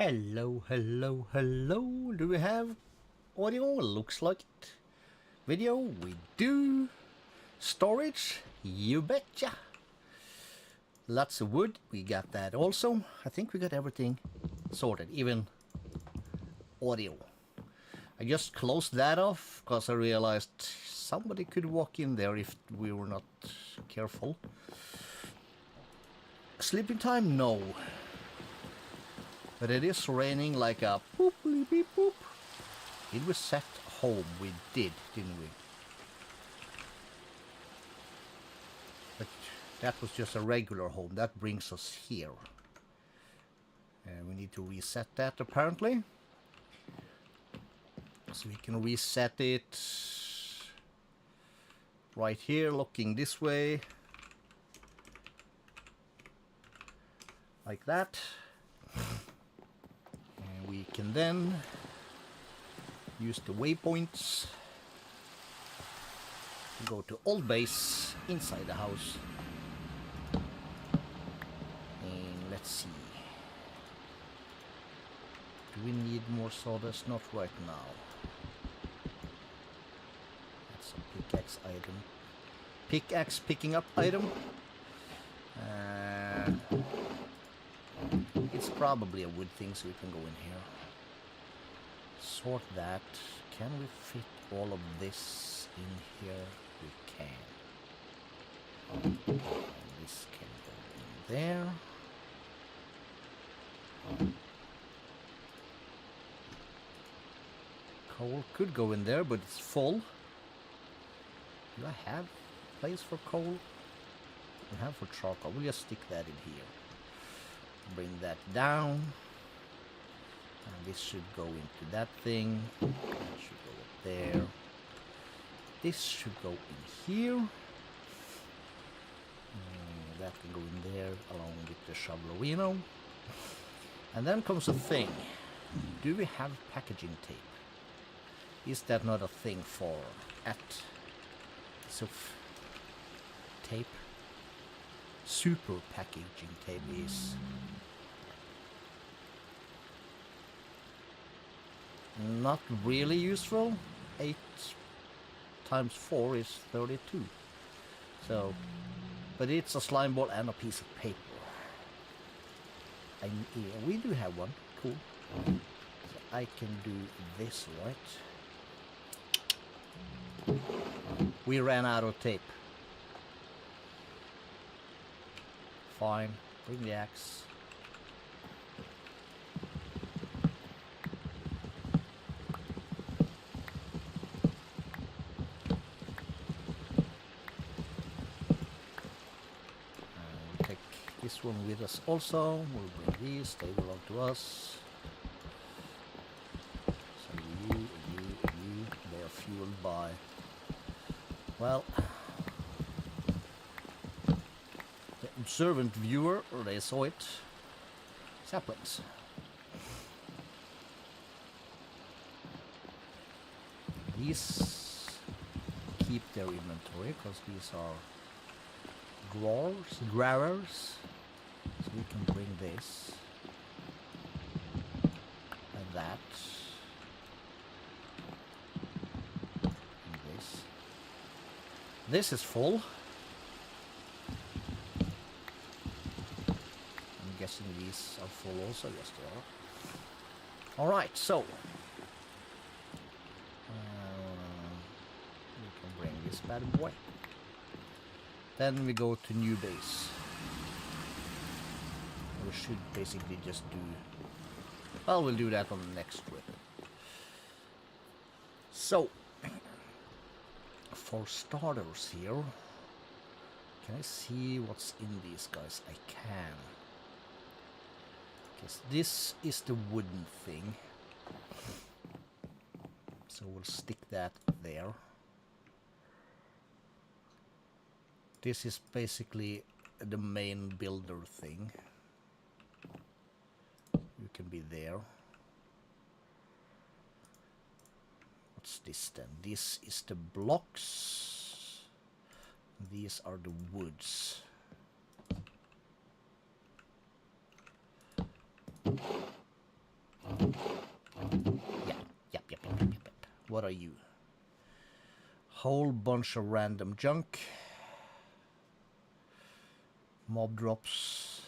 Hello, hello, hello. Do we have audio? Looks like it. Video? We do. Storage? You betcha. Lots of wood. We got that also. I think we got everything sorted, even audio. I just closed that off because I realized somebody could walk in there if we were not careful. Sleeping time? No. But it is raining like a booply beep boop. Did we set home? We did, didn't we? But that was just a regular home. That brings us here. And we need to reset that apparently. So we can reset it right here, looking this way. Like that. And we can then use the waypoints to go to old base inside the house. And let's see. Do we need more sawdust? Not right now. That's a pickaxe item. Pickaxe picking up item. It's probably a wood thing, so we can go in here. Sort that. Can we fit all of this in here? We can. And this can go in there. Coal could go in there, but it's full. Do I have place for coal? I have for charcoal. We'll just stick that in here. Bring that down. And this should go into that thing. That should go up there. This should go in here. That can go in there along with the shovelerino. And then comes a thing. Do we have packaging tape? Is that not a thing for tape? Super packaging tape is not really useful. 8 times 4 is 32. So, but it's a slime ball and a piece of paper. And yeah, we do have one. Cool. So I can do this, right? We ran out of tape. Fine. Bring the axe. We'll take this one with us also. We'll bring these. They belong to us. So you, they are fueled by... Well... observant viewer, or they saw it. Saplings. These keep their inventory because these are growers. So we can bring this and that and this. This is full. Guessing these are full also. Yes, they are. All right, so we can bring this bad boy. Then we go to new base. We should basically just do... Well, we'll do that on the next trip. So, for starters here, can I see what's in these guys? I can. This is the wooden thing, so we'll stick that there. This is basically the main builder thing. You can be there. What's this then? This is the blocks. These are the woods. what are you? Whole bunch of random junk. Mob drops.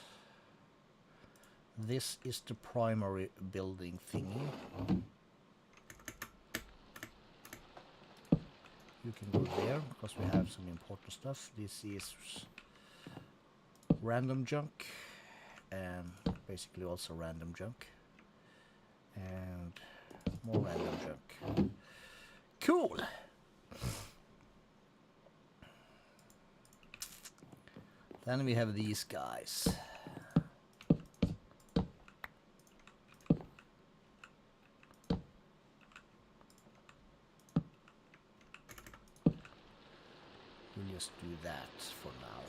This is the primary building thingy. You can go there because we have some important stuff. This is random junk and basically also random junk and more random junk. Cool. Then we have these guys. We'll just do that for now.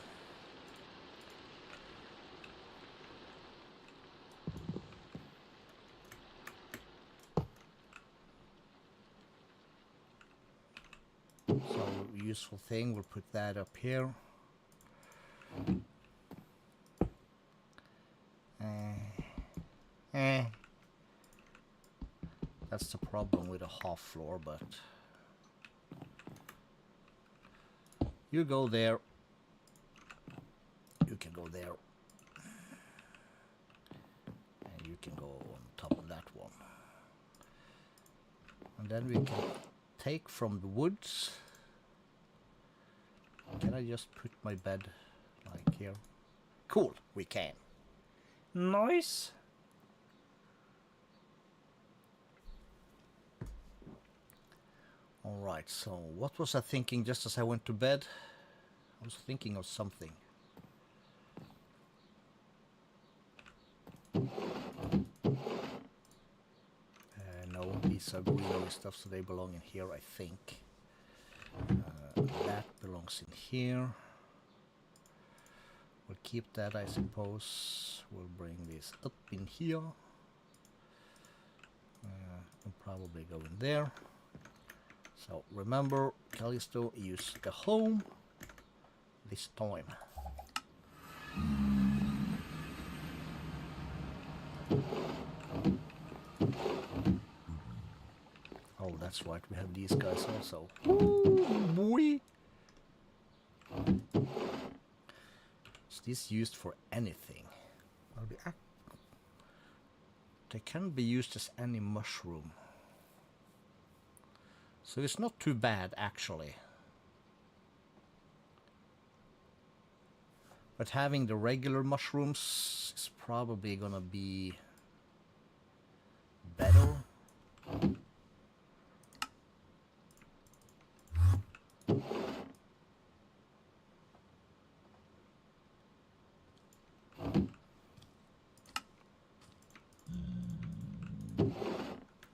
So useful thing, we'll put that up here. That's the problem with a half floor, but you go there, you can go there, and you can go on top of that one. And then we can take from the woods. Can I just put my bed like here? Cool, we can. Nice. Alright, so what was I thinking just as I went to bed? I was thinking of something. No, these are greenery stuff, so they belong in here, I think. That belongs in here. We'll keep that, I suppose. We'll bring this up in here. We'll probably go in there. So remember, Calisto, use the home this time. Oh, that's right, we have these guys also. Ooh, boy! Is this used for anything? They can be used as any mushroom. So it's not too bad, actually. But having the regular mushrooms is probably gonna be better.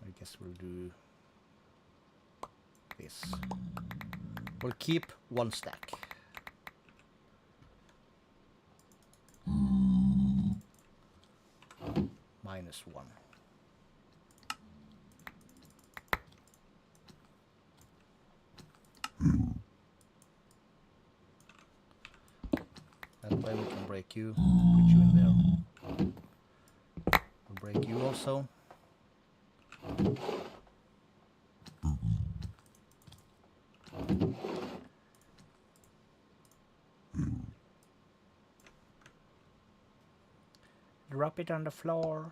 I guess we'll do this. We'll keep one stack. -1. That way we can break you, put you in there. We'll break you also. Drop it on the floor.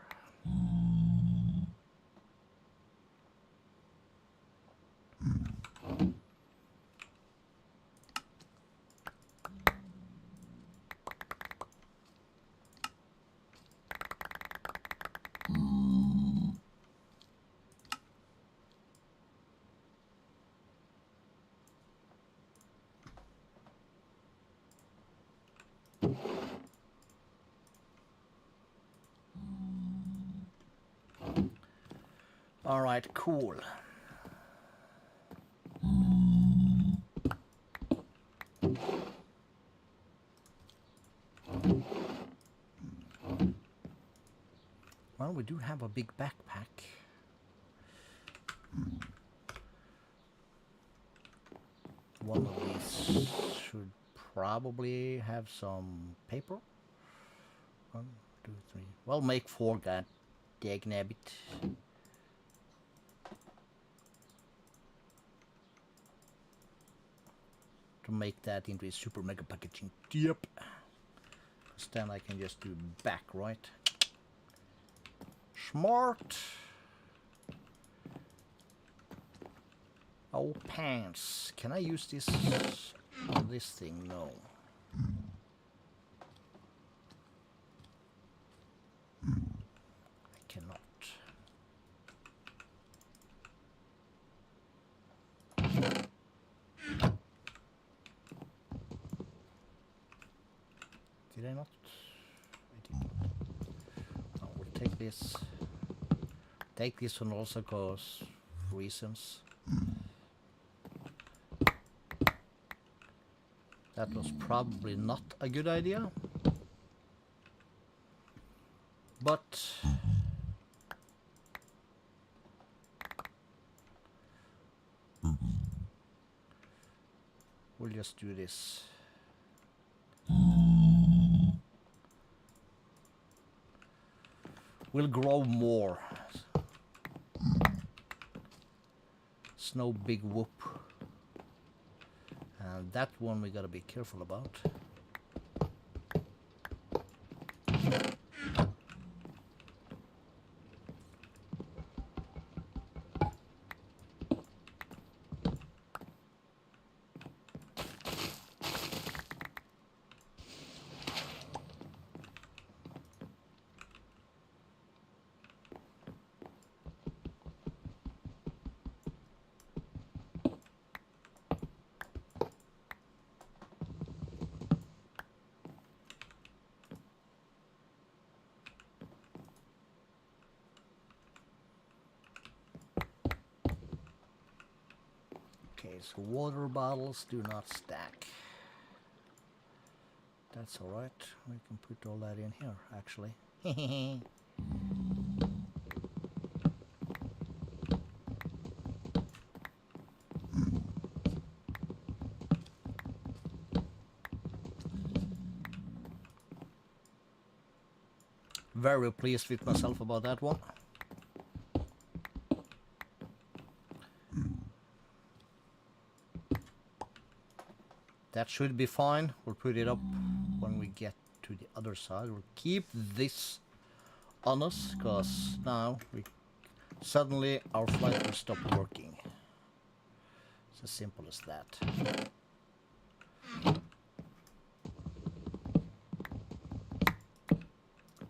All right, cool. Well, we do have a big backpack. One of these should probably have some paper. 1, 2, 3. Well, make 4, god dagnabbit. to make that into a super mega packaging. Yep. Because then I can just do back, right? Smart. Oh, pants. Can I use this on this thing? No. I cannot. Did I not? I did not. I will take this. Take this one also cause reasons. That was probably not a good idea. But we'll just do this. We'll grow more. It's no big whoop. And that one we gotta be careful about. Okay, so water bottles do not stack. That's alright. We can put all that in here, actually. Very pleased with myself about that one. That should be fine. We'll put it up when we get to the other side. We'll keep this on us, because now suddenly our flight will stop working. It's as simple as that.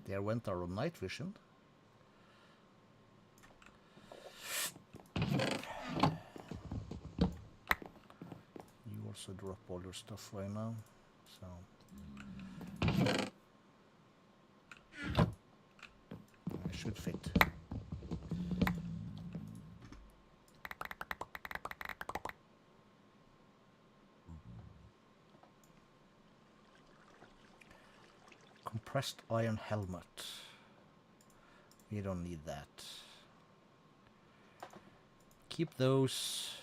There went our night vision. Also drop all your stuff right now, so it should fit. Compressed iron helmet. We don't need that. Keep those.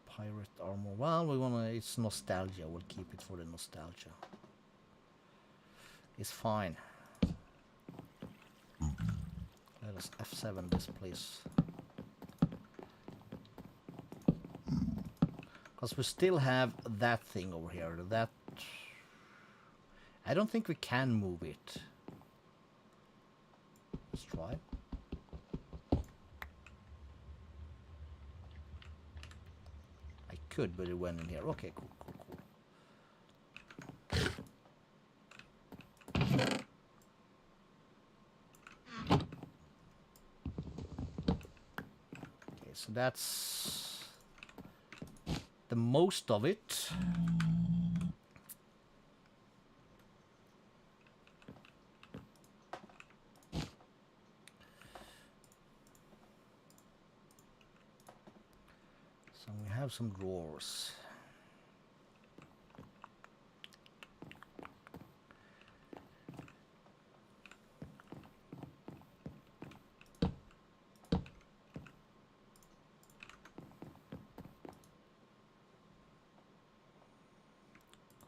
Pirate armor. Well, we wanna. It's nostalgia. We'll keep it for the nostalgia. It's fine. Let us F7 this, please. Because we still have that thing over here. That I don't think we can move it. Let's try. Could, but it went in here. Okay, cool. Okay, so that's the most of it. So we have some drawers.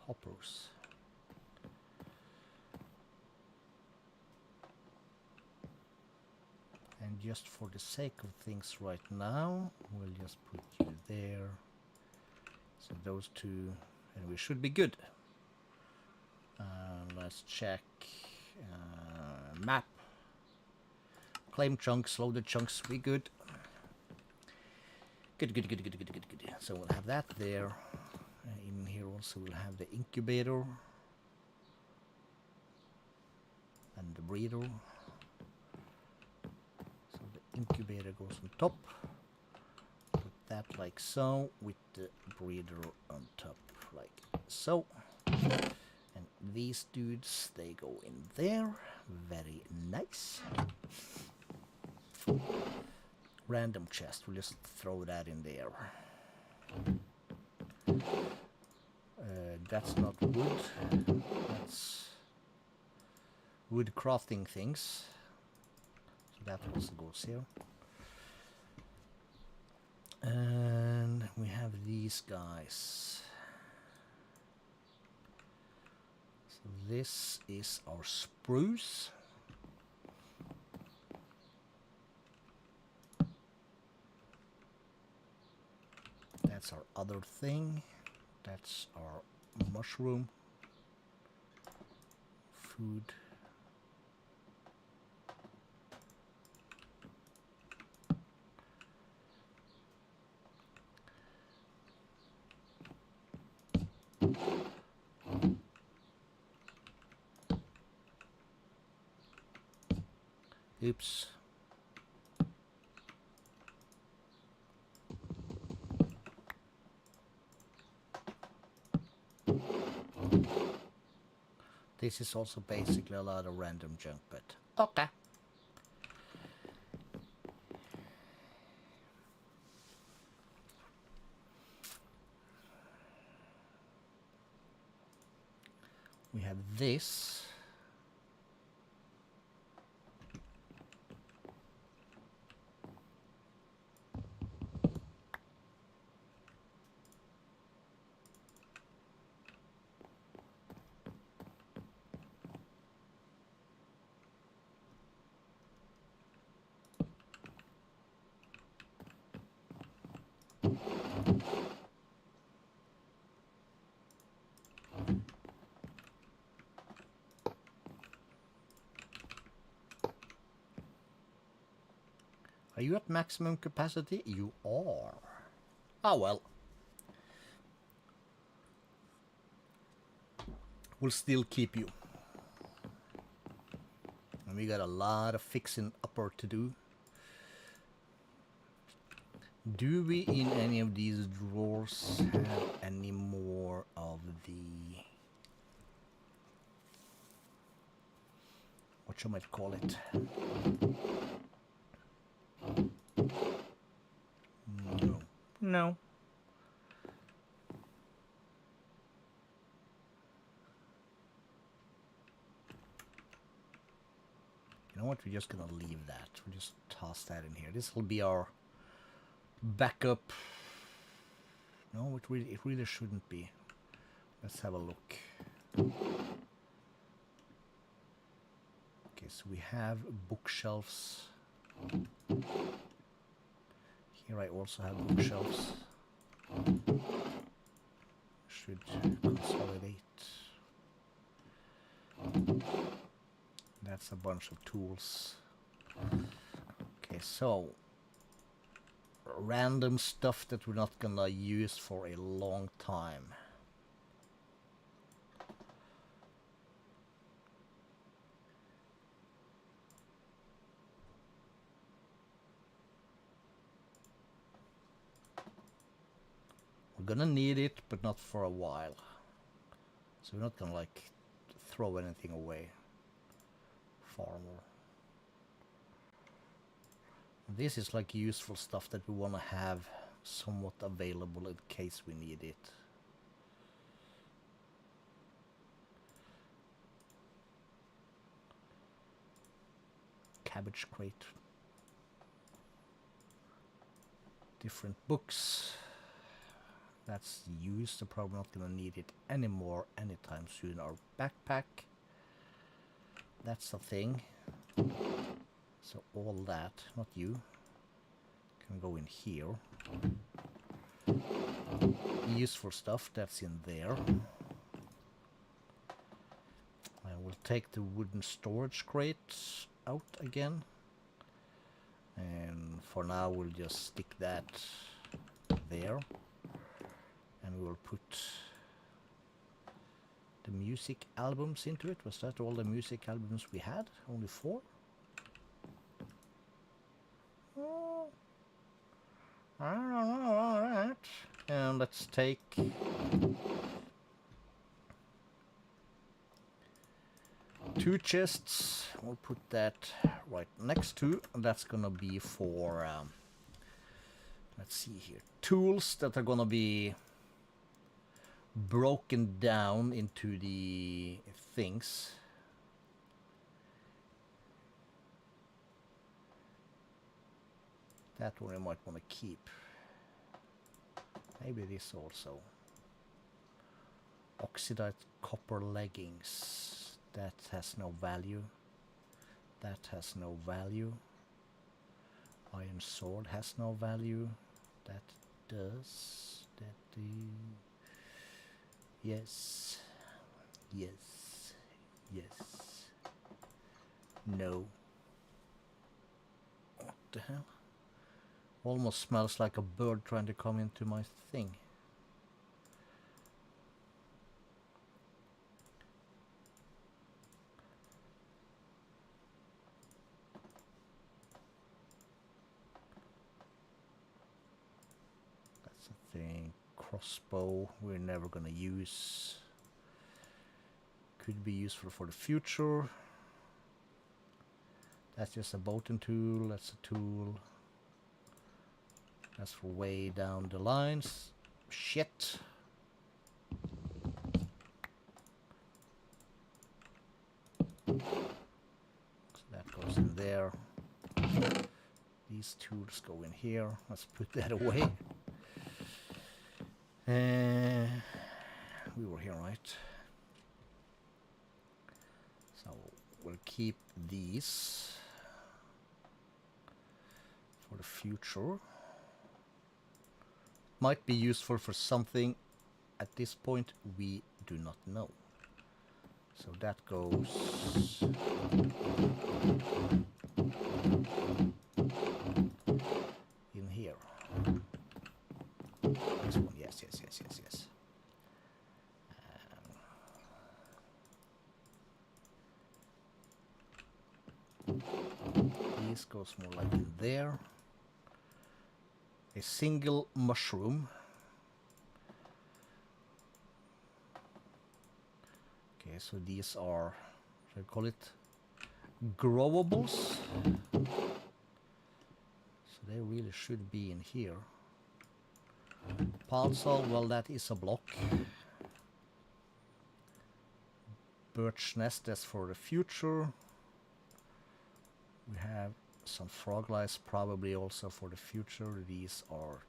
Hoppers. And just for the sake of things right now, we'll just put you there. So those two, and we should be good. Let's check map. Claim chunks, loaded chunks, we good. Good. So we'll have that there. In here also we'll have the incubator and the breeder. So the incubator goes on top. Put that like so, with the breeder on top like so. And these dudes, they go in there. Very nice. Random chest, we'll just throw that in there. That's not wood, that's wood crafting things. So that also goes here. And we have these guys. So this is our spruce. That's our other thing. That's our mushroom. Food. Oops. This is also basically a lot of random junk, but okay. We have this. Are you at maximum capacity? You are. Oh well. We'll still keep you. And we got a lot of fixing upper to do. Do we in any of these drawers have any more of the... what you might call it? No. No. You know what? We're just gonna leave that. We'll just toss that in here. This will be our backup. No, it really shouldn't be. Let's have a look. Okay, so we have bookshelves. Here I also have bookshelves. Should consolidate. That's a bunch of tools. Okay, so random stuff that we're not gonna use for a long time. We're gonna need it, but not for a while. So we're not gonna like throw anything away. Farmer. This is like useful stuff that we want to have somewhat available in case we need it. Cabbage crate. Different books. That's used, so probably not gonna need it anymore anytime soon. Our backpack. That's a thing. So all that, not you, can go in here. Useful stuff, that's in there. I will take the wooden storage crates out again. And for now we'll just stick that there. And we'll put the music albums into it. Was that all the music albums we had? Only 4? Oh, I don't know, alright. And let's take two chests. We'll put that right next to, and that's gonna be for let's see here, tools that are gonna be broken down into the things. That one I might want to keep. Maybe this also. Oxidized copper leggings. That has no value. That has no value. Iron sword has no value. That does. That yes. Yes. Yes. No. What the hell? Almost smells like a bird trying to come into my thing. That's a thing. Crossbow we're never gonna use. Could be useful for the future. That's just a boating tool. That's a tool. That's for way down the lines. Shit. So that goes in there. These tools go in here. Let's put that away. We were here, right? So we'll keep these for the future. Might be useful for something at this point we do not know. So that goes in here. This one, yes. This goes more like in there. A single mushroom. Okay, so these are, should I call it, growables? So they really should be in here. Parcel, well, that is a block. Birch nest, that's for the future. We have some frog lice, probably also for the future. These are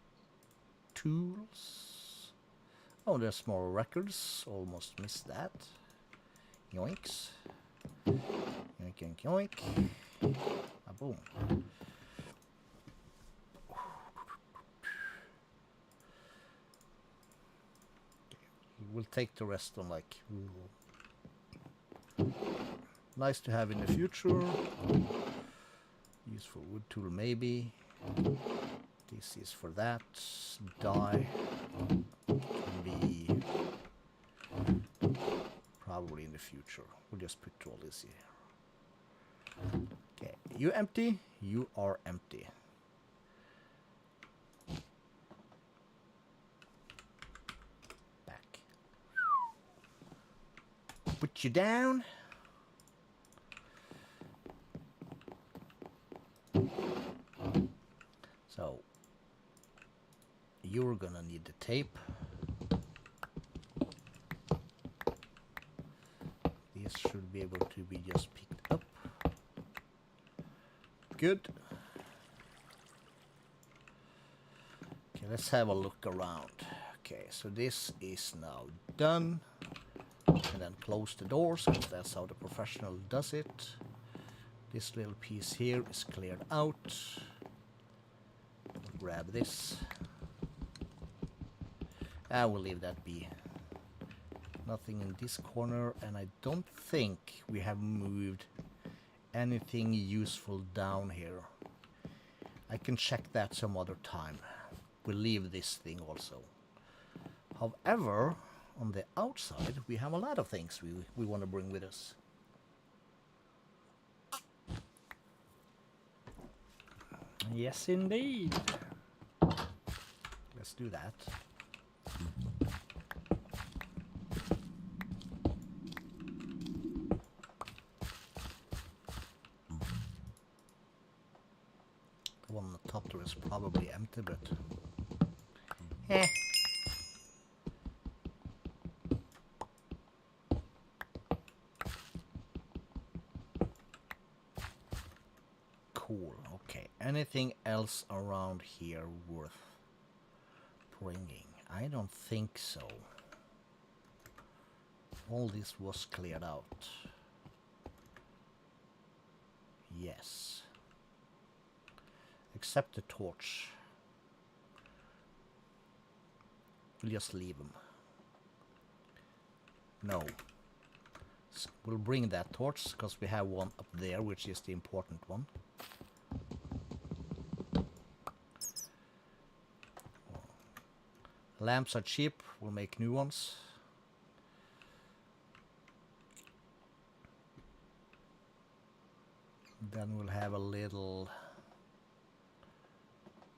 tools. Oh, there's more records. Almost missed that. Yoinks. Yoink, yoink, yoink. Ah, boom. We'll take the rest on, like, nice to have in the future. Useful wood tool, maybe. This is for that. Dye can be probably in the future. We'll just put all this here. Okay, you empty. You are empty. Back. Put you down. So you're gonna need the tape. This should be able to be just picked up. Good. Okay, let's have a look around. Okay, so this is now done. And then close the doors, because that's how the professional does it. This little piece here is cleared out. Grab this. I will leave that be. Nothing in this corner, and I don't think we have moved anything useful down here. I can check that some other time. We'll leave this thing also. However, on the outside, we have a lot of things we want to bring with us. Yes, indeed. Let's do that. The one on the top there is probably empty, but cool. Okay. Anything else around here worth bringing? I don't think so. All this was cleared out. Yes. Except the torch. We'll just leave them. No. We'll bring that torch because we have one up there, which is the important one. Lamps are cheap. We'll make new ones. Then we'll have a little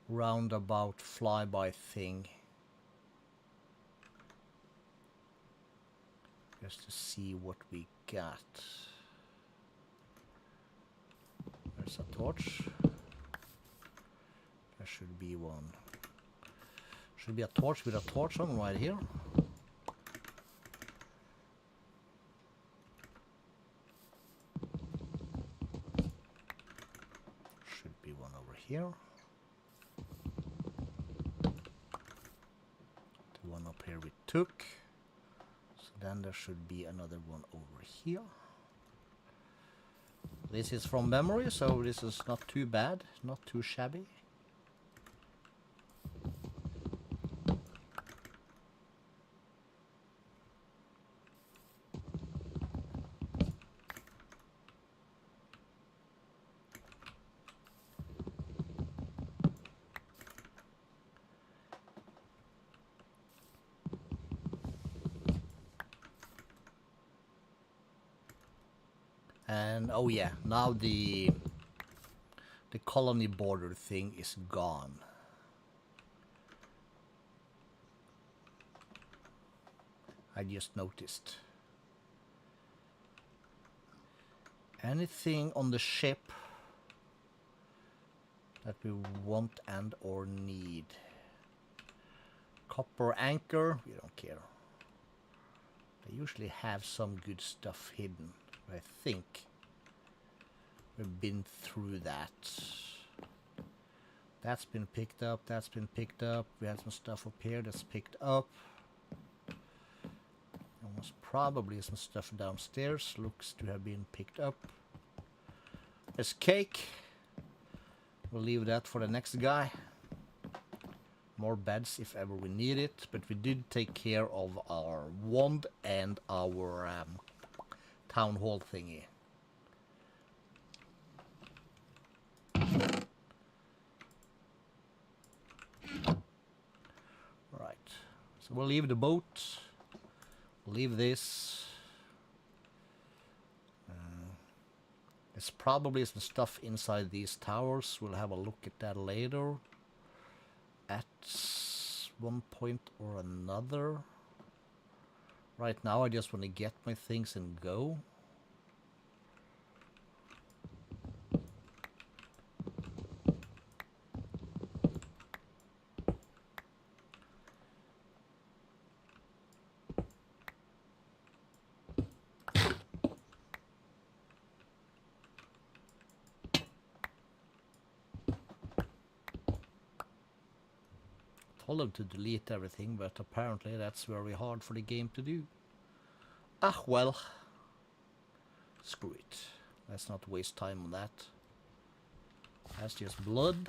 roundabout flyby thing. Just to see what we got. There's a torch. There should be one. Should be a torch with a torch on right here. Should be one over here. The one up here we took. So then there should be another one over here. This is from memory, so this is not too bad, not too shabby. And oh yeah, now the colony border thing is gone. I just noticed. Anything on the ship that we want and or need? Copper anchor, we don't care. They usually have some good stuff hidden. I think we've been through that. That's been picked up, that's been picked up. We had some stuff up here that's picked up. Almost probably some stuff downstairs looks to have been picked up. There's cake. We'll leave that for the next guy. More beds if ever we need it, but we did take care of our wand and our town hall thingy. Right, so we'll leave the boat, we'll leave this. There's probably some stuff inside these towers. We'll have a look at that later at one point or another. Right now I just want to get my things and go. Told them to delete everything, but apparently that's very hard for the game to do. Ah, well. Screw it. Let's not waste time on that. That's just blood.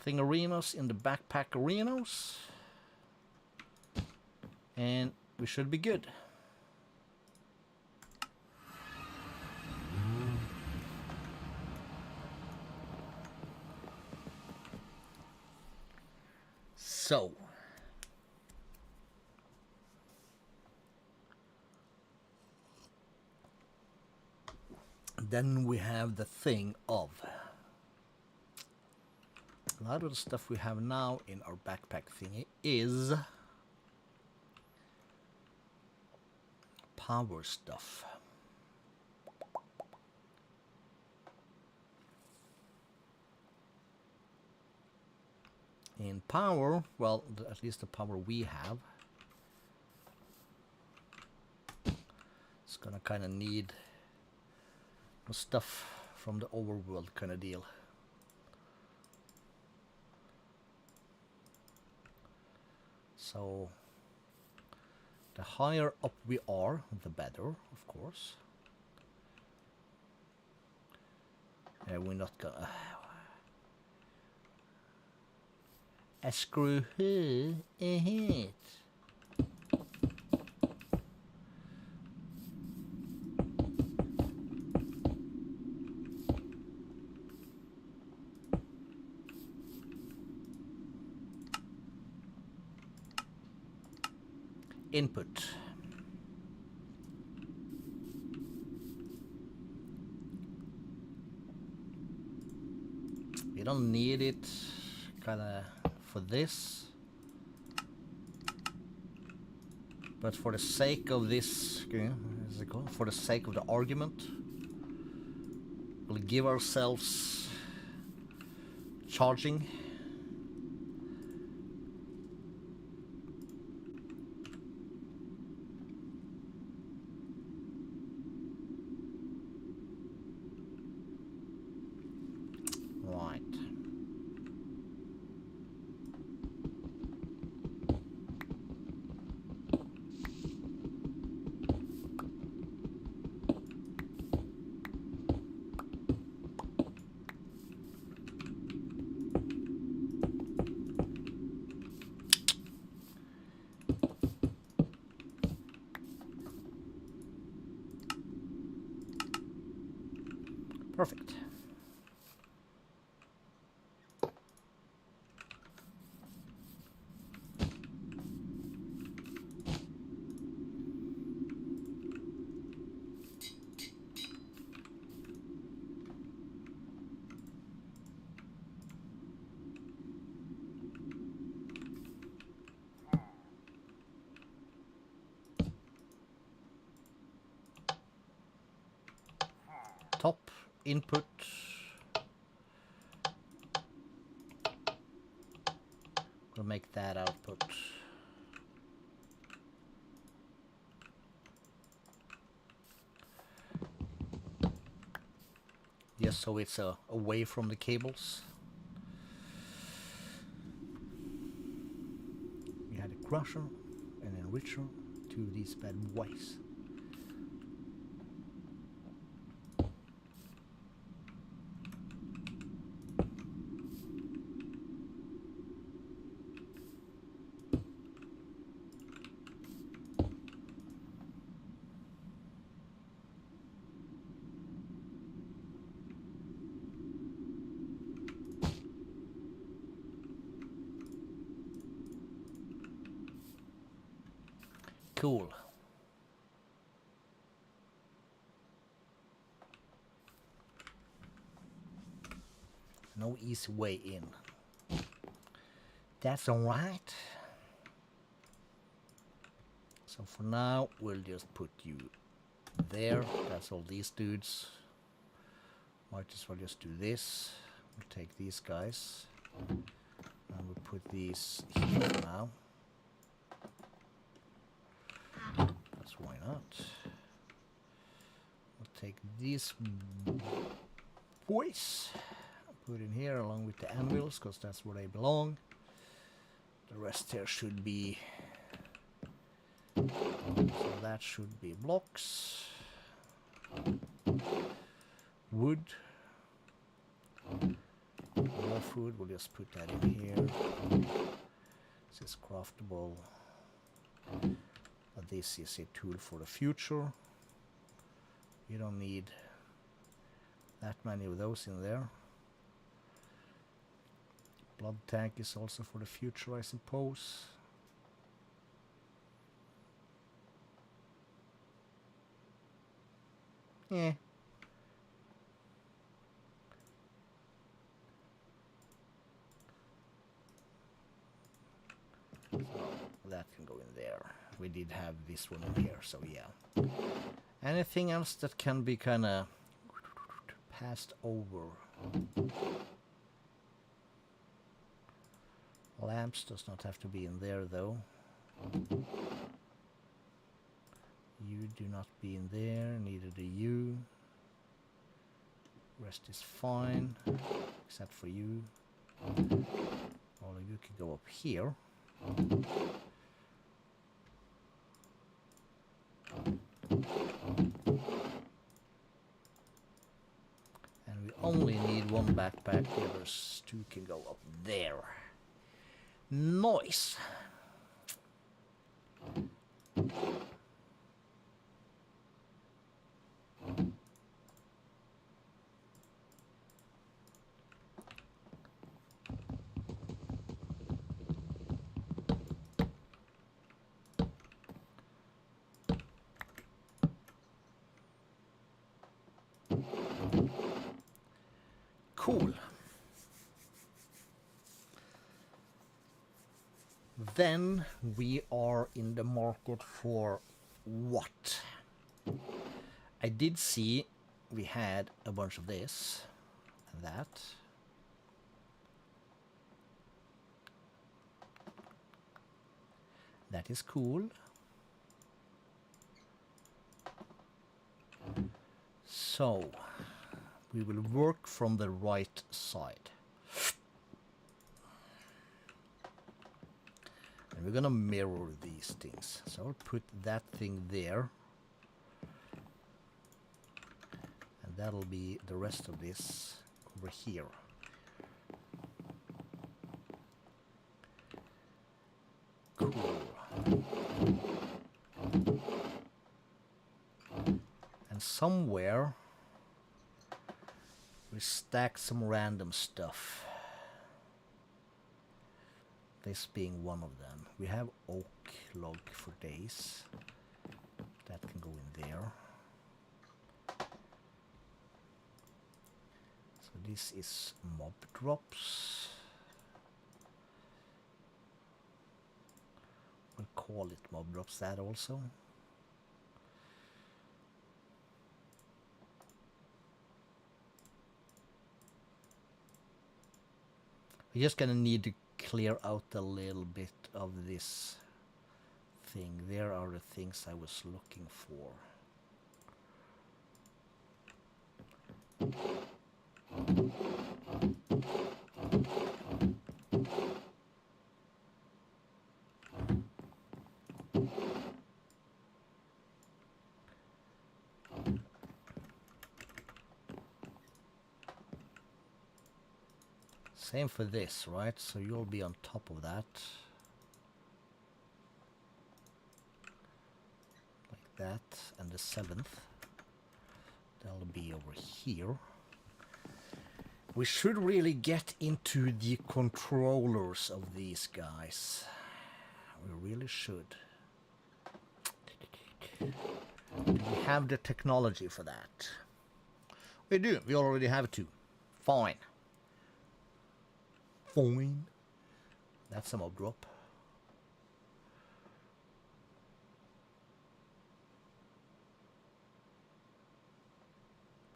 Thing arenas in the backpack arenas. And we should be good. So. Then we have the thing of. A lot of the stuff we have now in our backpack thingy is power stuff. In power, well, at least the power we have, it's gonna kind of need stuff from the overworld kind of deal. So the higher up we are, the better, of course. We're not gonna screw her ahead. Input. We don't need it kinda for this, but for the sake of this, what's it called? For the sake of the argument, we'll give ourselves charging. Perfect. Top input. We'll make that output. Just so it's away from the cables. We had a crusher and an enricher, two of these bad boys. Cool. No easy way in. That's alright. So for now, we'll just put you there. That's all these dudes. Might as well just do this. We'll take these guys. And we'll put these here for now. That's why not. We'll take these boys. Put in here along with the anvils, because that's where they belong. The rest here should be that should be blocks. Wood. Raw food, we'll just put that in here. This is craftable. This is a tool for the future. You don't need that many of those in there. Blood tank is also for the future, I suppose. Yeah. So that can go in there. We did have this one in here, so yeah. Anything else that can be kind of passed over? Lamps does not have to be in there though. You do not be in there, neither do you. Rest is fine, except for you. All of you can go up here. And we only need one backpack, the others two can go up there. Nice! Cool. Then we are in the market for what? I did see we had a bunch of this and that. That is cool. So we will work from the right side. And we're gonna mirror these things. So I'll put that thing there. And that'll be the rest of this over here. Cool. And somewhere we stack some random stuff. This being one of them. We have oak log for days. That can go in there. So this is mob drops. We'll call it mob drops that also. We're just gonna need to clear out a little bit of this thing. There are the things I was looking for. Same for this, right? So you'll be on top of that. Like that. And the 7th. That'll be over here. We should really get into the controllers of these guys. We really should. We have the technology for that. We do. We already have 2. Fine. Fine. That's a mob drop.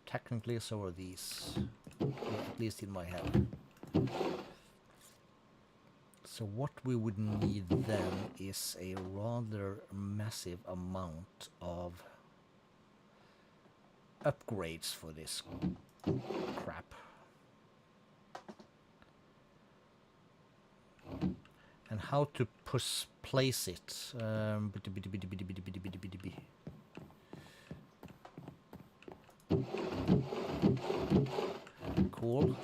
Technically, so are these. Yeah, at least in my head. So what we would need then is a rather massive amount of upgrades for this crap. And how to place it. Cool.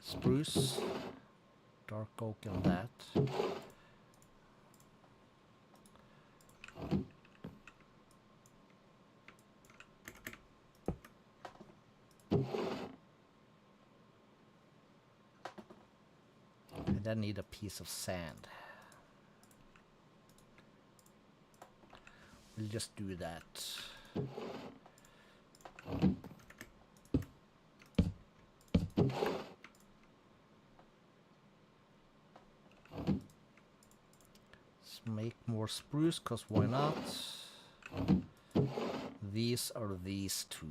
Spruce, dark oak and that. And then need a piece of sand. We'll just do that. Let's make more spruce, cause why not? These are these two.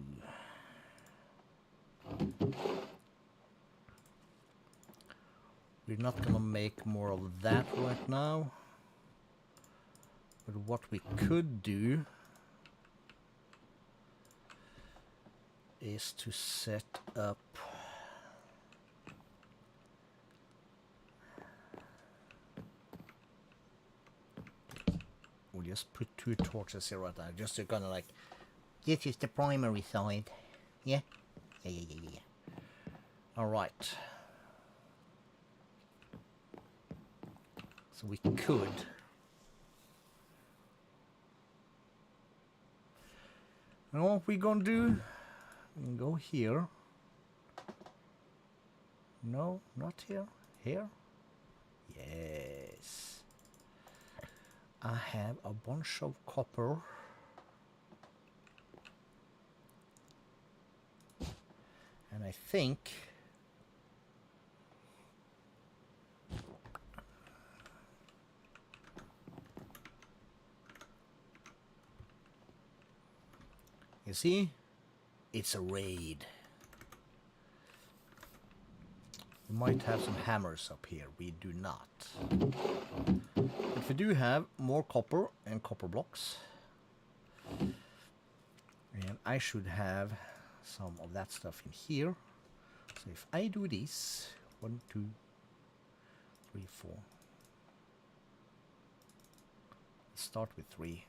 We're not gonna make more of that right now. But what we could do is to set up we'll just put 2 torches here right now, just to kind of like, this is the primary side. Yeah? Yeah. Alright. So we could and what we're gonna do, we can go here. No, not here. Here? Yes. I have a bunch of copper. And I think you see, it's a raid. We might have some hammers up here. We do not. But we do have more copper and copper blocks. And I should have some of that stuff in here. So if I do this, 1, 2, 3, 4. Let's start with 3.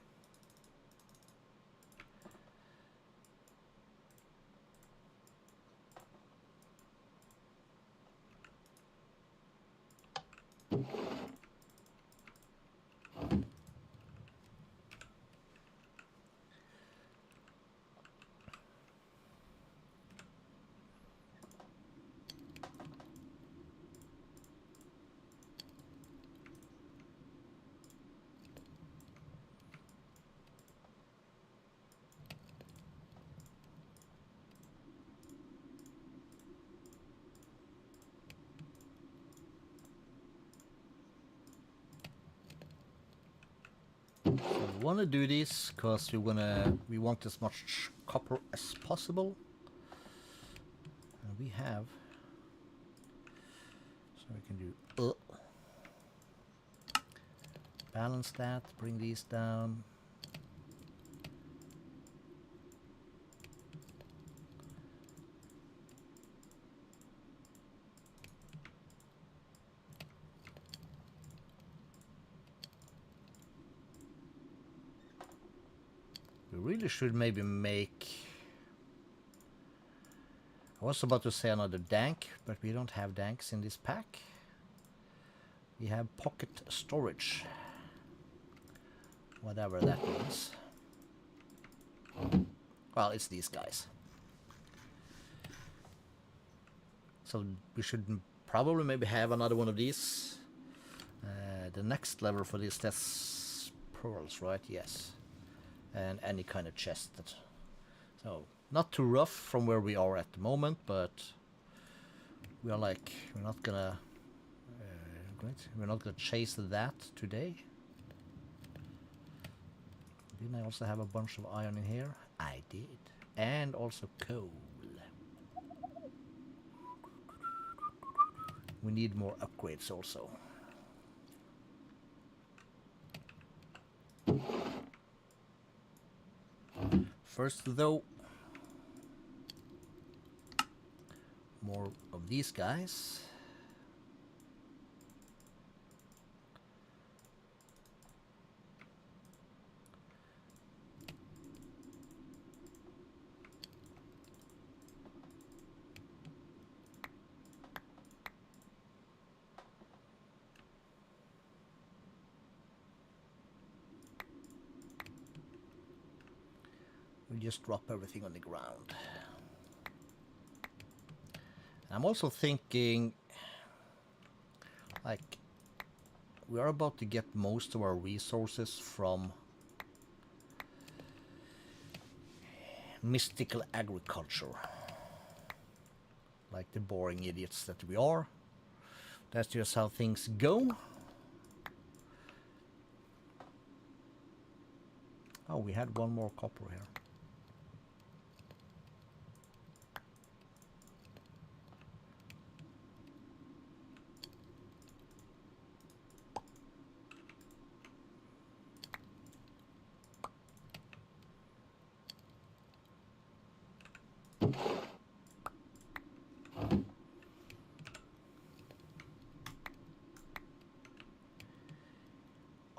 We want to do this because we want as much copper as possible, and we have, so we can do balance that, bring these down. We really should maybe make, I was about to say another dank, but we don't have danks in this pack. We have pocket storage, whatever that means. Well, it's these guys. So we should probably maybe have another one of these. The next level for this, that's pearls, right? Yes. And any kind of chest. So not too rough from where we are at the moment, but we are like, we're not gonna chase that today. Didn't I also have a bunch of iron in here? I did. And also coal. We need more upgrades also. First though, more of these guys. We just drop everything on the ground. I'm also thinking, like, we are about to get most of our resources from mystical agriculture. Like the boring idiots that we are. That's just how things go. Oh, we had one more copper here.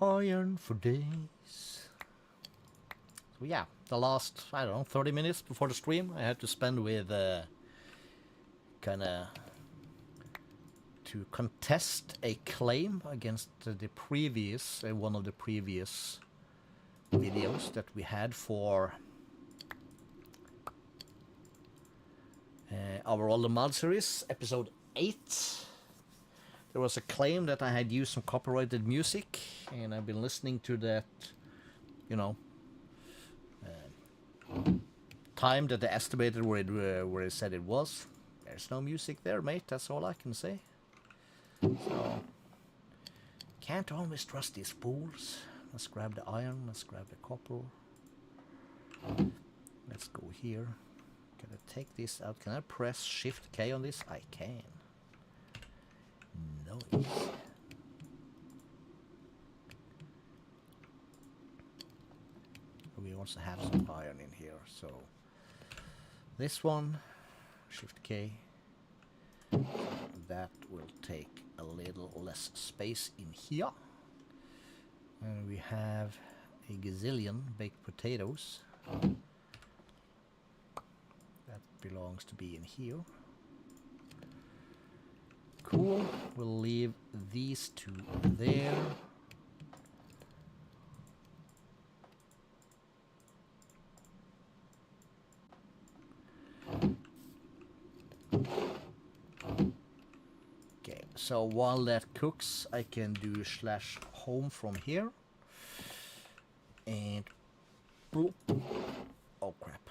Iron for days. So yeah, the last, I don't know, 30 minutes before the stream I had to spend with kinda to contest a claim against the previous, one of the previous videos that we had for our All the Mod series, episode 8. There was a claim that I had used some copyrighted music, and I've been listening to that, you know, time that they estimated where it said it was. There's no music there, mate. That's all I can say. So, can't always trust these fools. Let's grab the iron. Let's grab the copper. Let's go here. Can I take this out? Can I press Shift K on this? I can. Nice. We also have some iron in here, so this one, Shift K, that will take a little less space in here. And we have a gazillion baked potatoes. That belongs to be in here. Cool. We'll leave these two there. Okay, so while that cooks, I can do /home from here. And bloop. Oh crap.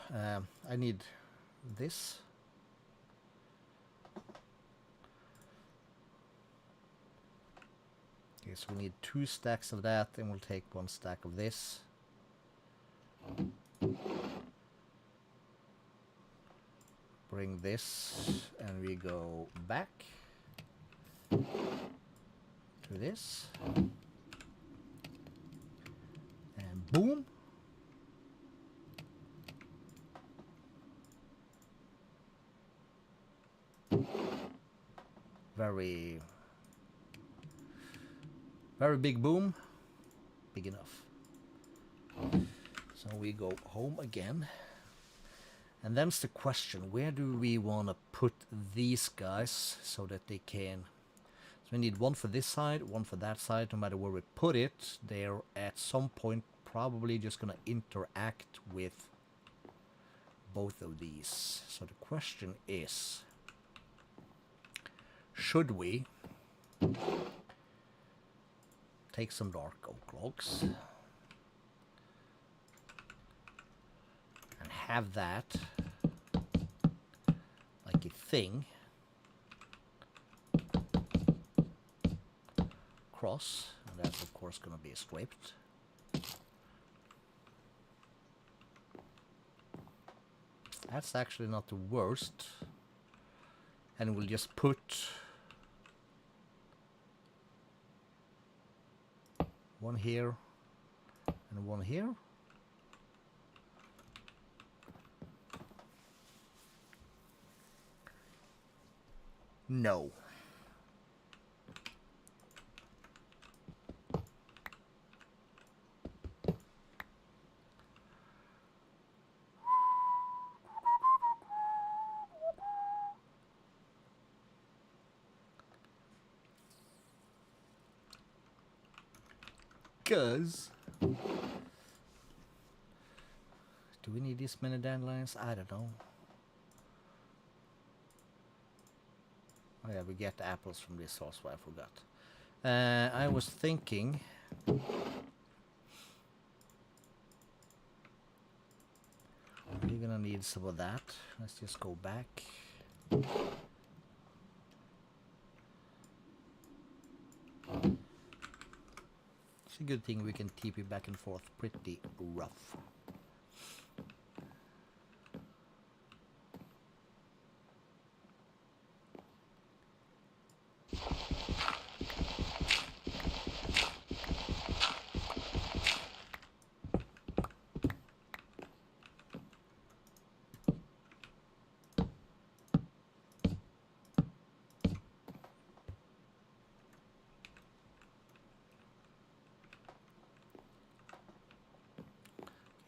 I need this. Okay, so we need 2 stacks of that, and we'll take 1 stack of this. Bring this, and we go back to this. And boom. Very big boom. Big enough. So we go home again. And then's the question, where do we want to put these guys so that they can... So we need one for this side, one for that side. No matter where we put it, they're at some point probably just going to interact with both of these. So the question is, should we take some dark oak logs and have that like a thing cross, and that's of course going to be scraped. That's actually not the worst, and we'll just put one here and one here. No. Cause do we need this many dandelions? I don't know. Oh yeah, we get apples from this also, I forgot. I was thinking we're gonna need some of that. Let's just go back. It's a good thing we can TP back and forth pretty rough.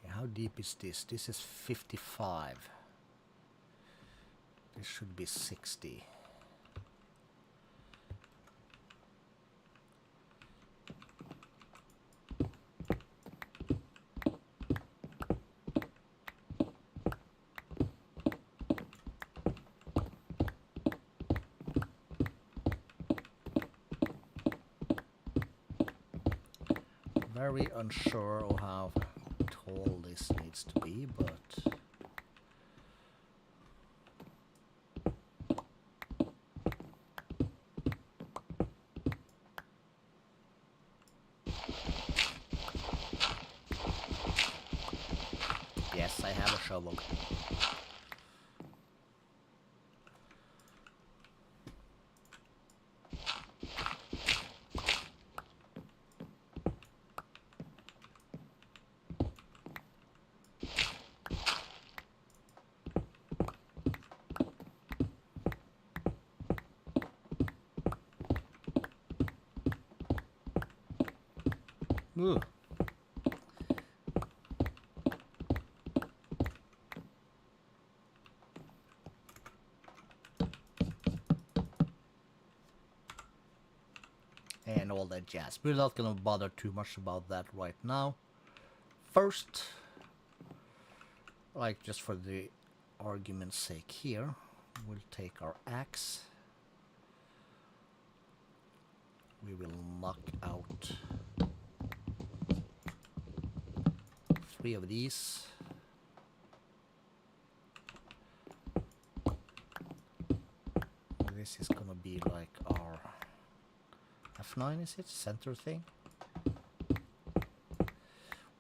How deep is this? This is 55. This should be 60. Very unsure of how tall this needs to be, but yes, I have a shovel. Ooh. And all that jazz. We're not gonna bother too much about that right now. First, like just for the argument's sake here, we'll take our axe. We will knock out 3 of these. This is gonna be like our F9, is it? Center thing.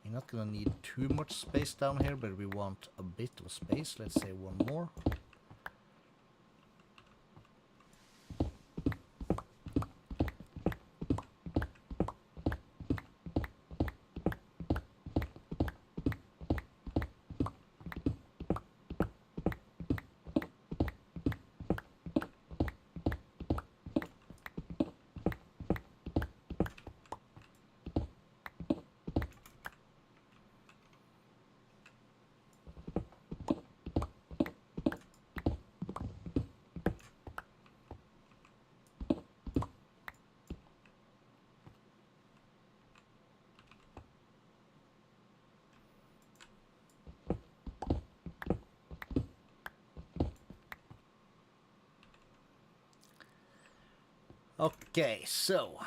We're not gonna need too much space down here, but we want a bit of space. Let's say one more. Okay, so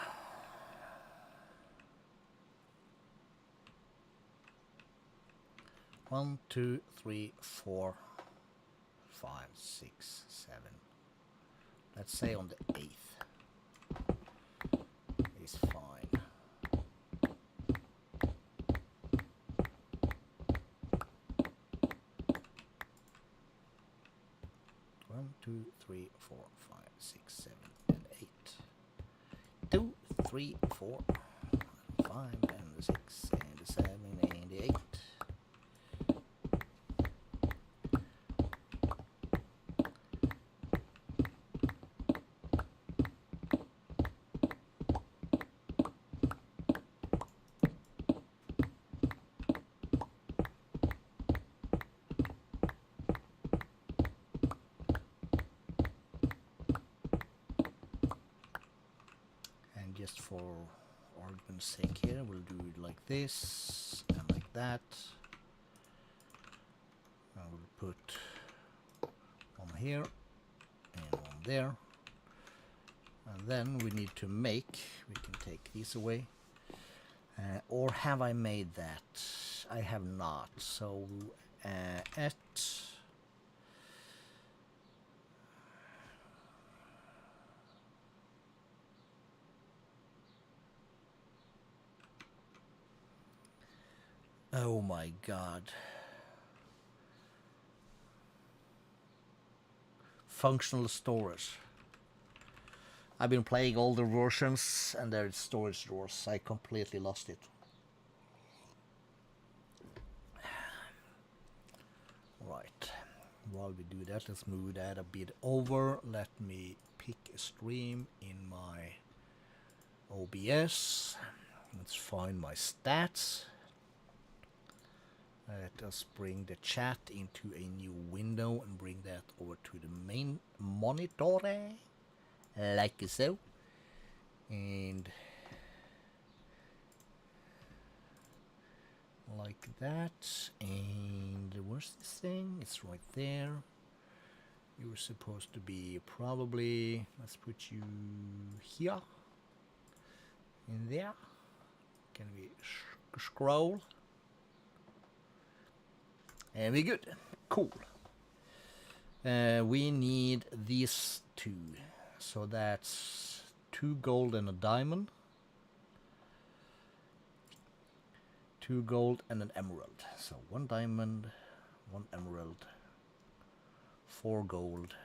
1, 2, 3, 4, 5, 6, 7. Let's say on the 8th is fine. One, 2, 3, 4, 5, 6, 7, and 8. 2, 3, 4, 5, and 6, and 7, and 8. for argument's sake here, we'll do it like this and like that. I will put one here and one there. And then we need to make, we can take these away. Or have I made that? I have not. So at oh my god. Functional storage. I've been playing older versions and there is storage drawers. I completely lost it. Right. While we do that, let's move that a bit over. Let me pick a stream in my OBS. Let's find my stats. Let us bring the chat into a new window and bring that over to the main monitor, like so. And like that. And where's this thing? It's right there. You're supposed to be probably, let's put you here. In there. Can we scroll? And we're good. Cool. We need these two. So that's 2 gold and a diamond. 2 gold and an emerald. So 1 diamond, 1 emerald, 4 gold.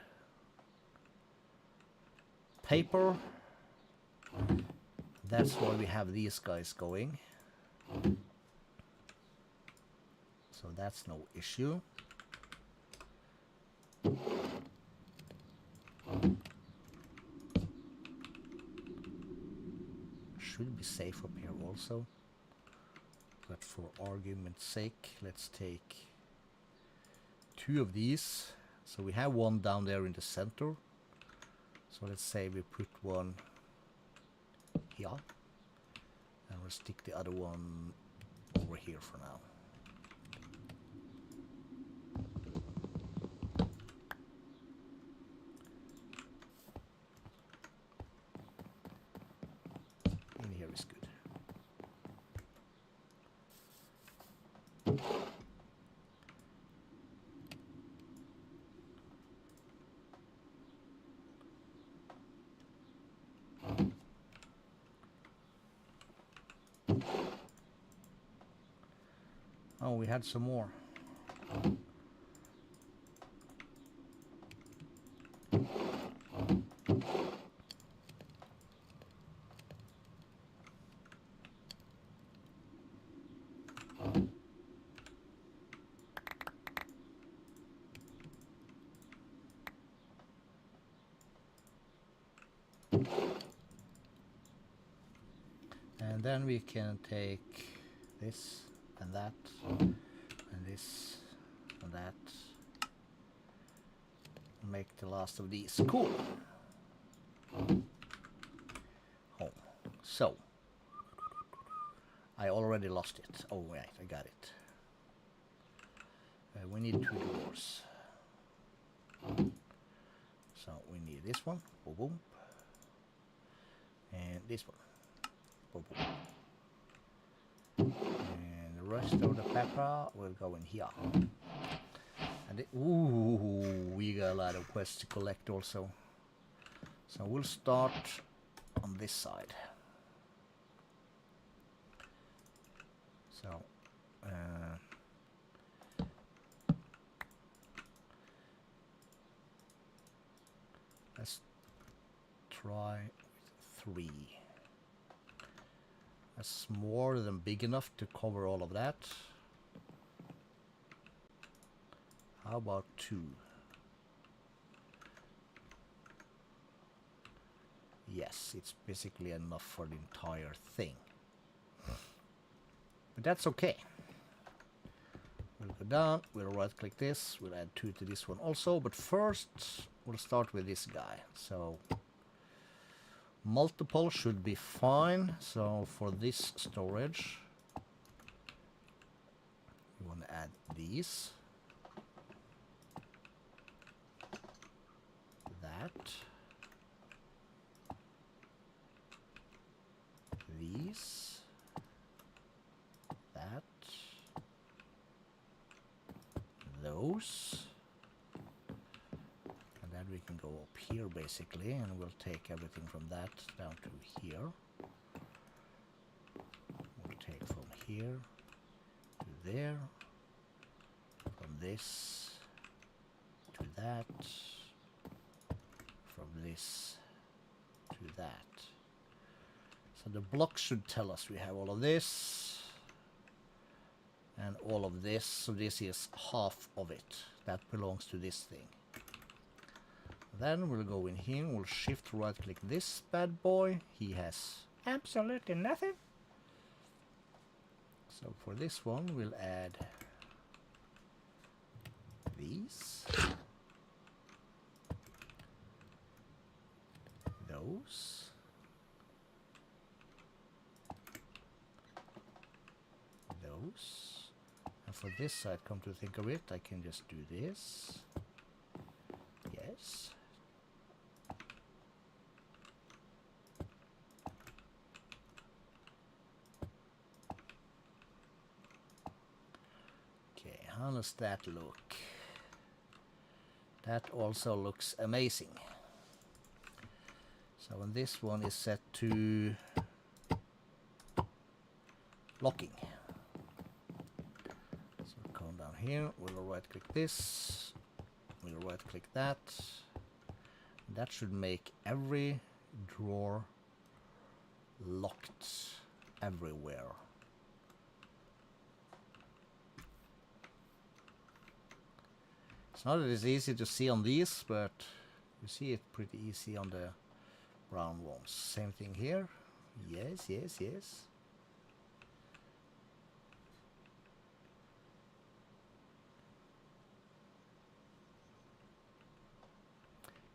Paper. That's why we have these guys going. So that's no issue. Should be safe up here also. But for argument's sake, let's take 2 of these. So we have 1 down there in the center. So let's say we put 1 here. And we'll stick the other one over here for now. In here is good. Oh, we had some more. And then we can take this and that and this and that. Make the last of these. Cool. Oh, so I already lost it. Oh wait, I got it. We need 2 doors. So we need this one. Boom, boom. And this one. Boom, boom. And the rest of the pepper will go in here. And ooh, we got a lot of quests to collect also. So we'll start on this side. So let's try with 3. That's more than big enough to cover all of that. How about 2? Yes, it's basically enough for the entire thing. But that's okay. We'll go down, we'll right click this, we'll add 2 to this one also, but first we'll start with this guy. So Multiple should be fine. So for this storage, you want to add these. That. These. That. Those. And then we can go up here basically, and we'll take everything from that down to here. We'll take from here to there, from this to that, from this to that. So the block should tell us we have all of this and all of this. So this is half of it. That belongs to this thing. Then we'll go in here, we'll shift right click this bad boy. He has absolutely nothing. So for this one we'll add these, those, those, and for this side, come to think of it, I can just do this. Yes. Okay, how does that look? That also looks amazing. So when this one is set to locking. So come down here, we'll right click this, we'll right click that. That should make every drawer locked everywhere. It's not as easy to see on these, but you see it pretty easy on the brown ones. Same thing here. Yes, yes, yes.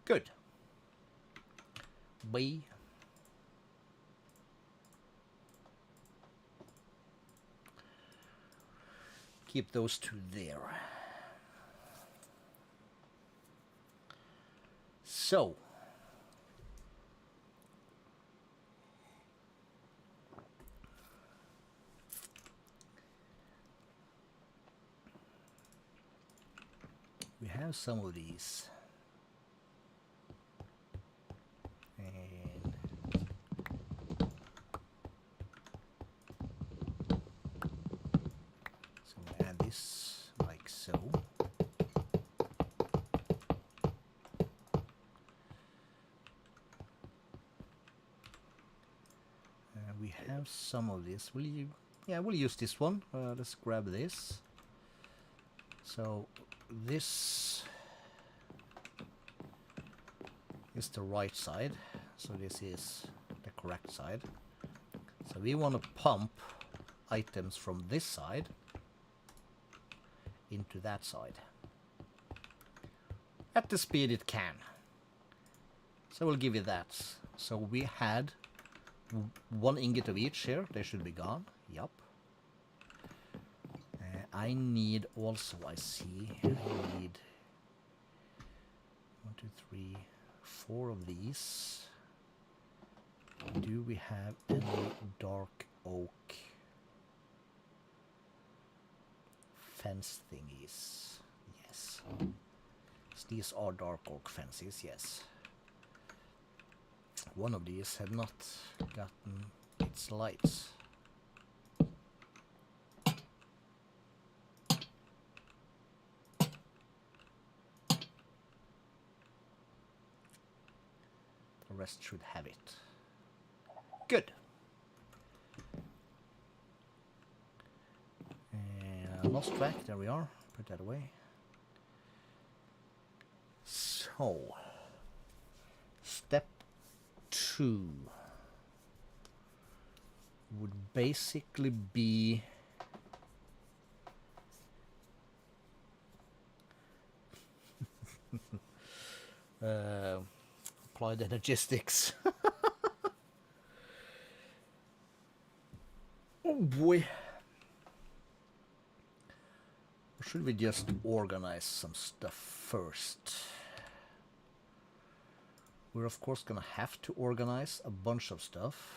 Good. B. Keep those two there. So we have some of these. And so we add this like so. We have some of this. Will you? Yeah, we'll use this one. Let's grab this. So this is the right side. So this is the correct side. So we want to pump items from this side into that side at the speed it can. So we'll give you that. So we had one ingot of each here. They should be gone. Yup. I need also, I see, I need 1, 2, 3, 4 of these. Do we have any dark oak fence thingies? Yes. These are dark oak fences, yes. One of these had not gotten its lights. The rest should have it. Good. And lost track, there we are. Put that away. So, step 2 would basically be apply the logistics. Oh boy. Or should we just organize some stuff first? We're of course gonna have to organize a bunch of stuff.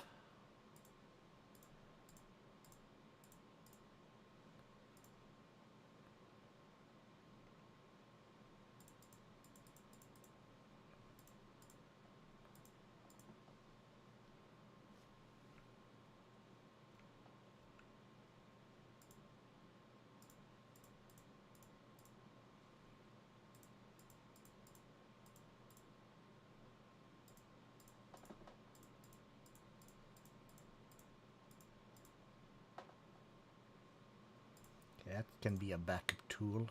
That can be a backup tool.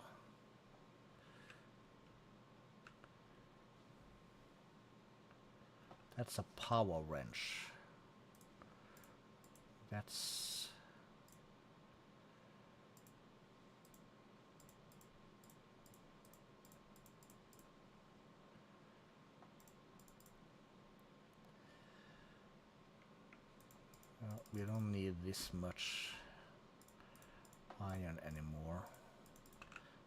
That's a power wrench. That's... we don't need this much iron anymore.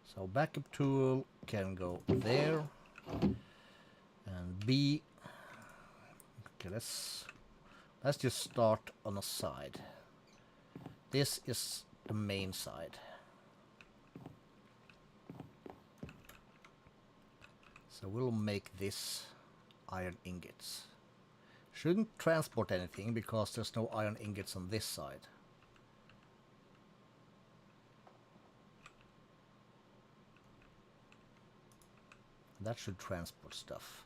So backup tool can go there. And B... Okay, let's just start on a side. This is the main side. So we'll make this iron ingots. Shouldn't transport anything because there's no iron ingots on this side. That should transport stuff.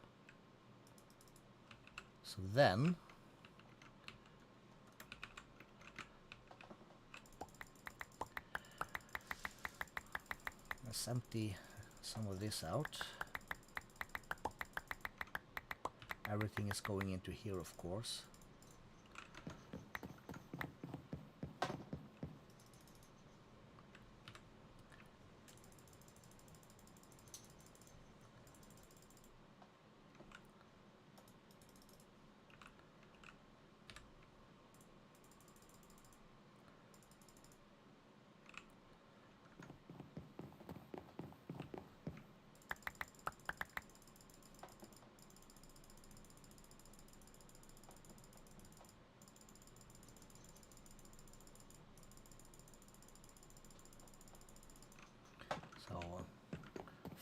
So then let's empty some of this out. Everything is going into here, of course.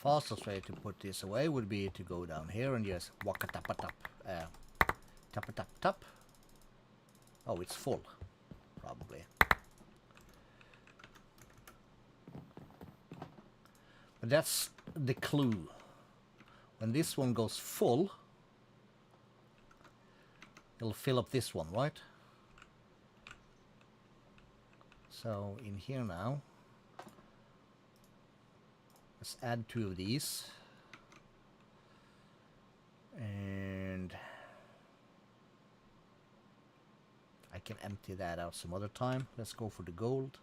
Fastest way to put this away would be to go down here and just waka tap tap tap tap tap. Oh, it's full, probably. But that's the clue. When this one goes full, it'll fill up this one, right? So in here now, let's add 2 of these. And I can empty that out some other time. Let's go for the gold.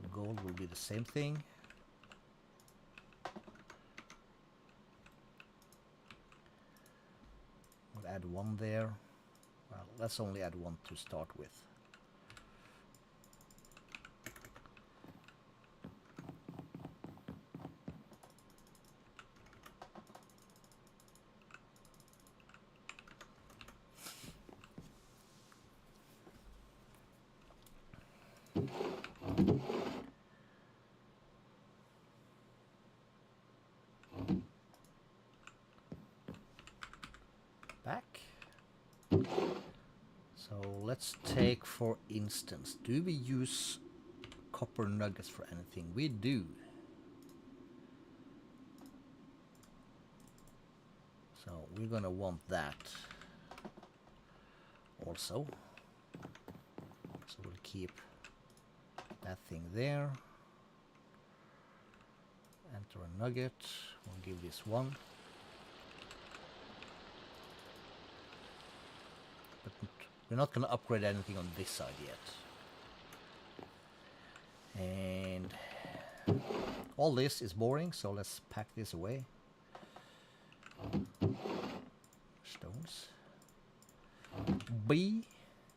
So gold will be the same thing. We'll add 1 there. Well, let's only add 1 to start with. Back. So let's take, for instance, do we use copper nuggets for anything? We do. So we're gonna want that also. So we'll keep that thing there. Enter a nugget. We'll give this 1. But we're not going to upgrade anything on this side yet. And all this is boring, so let's pack this away. Stones. B,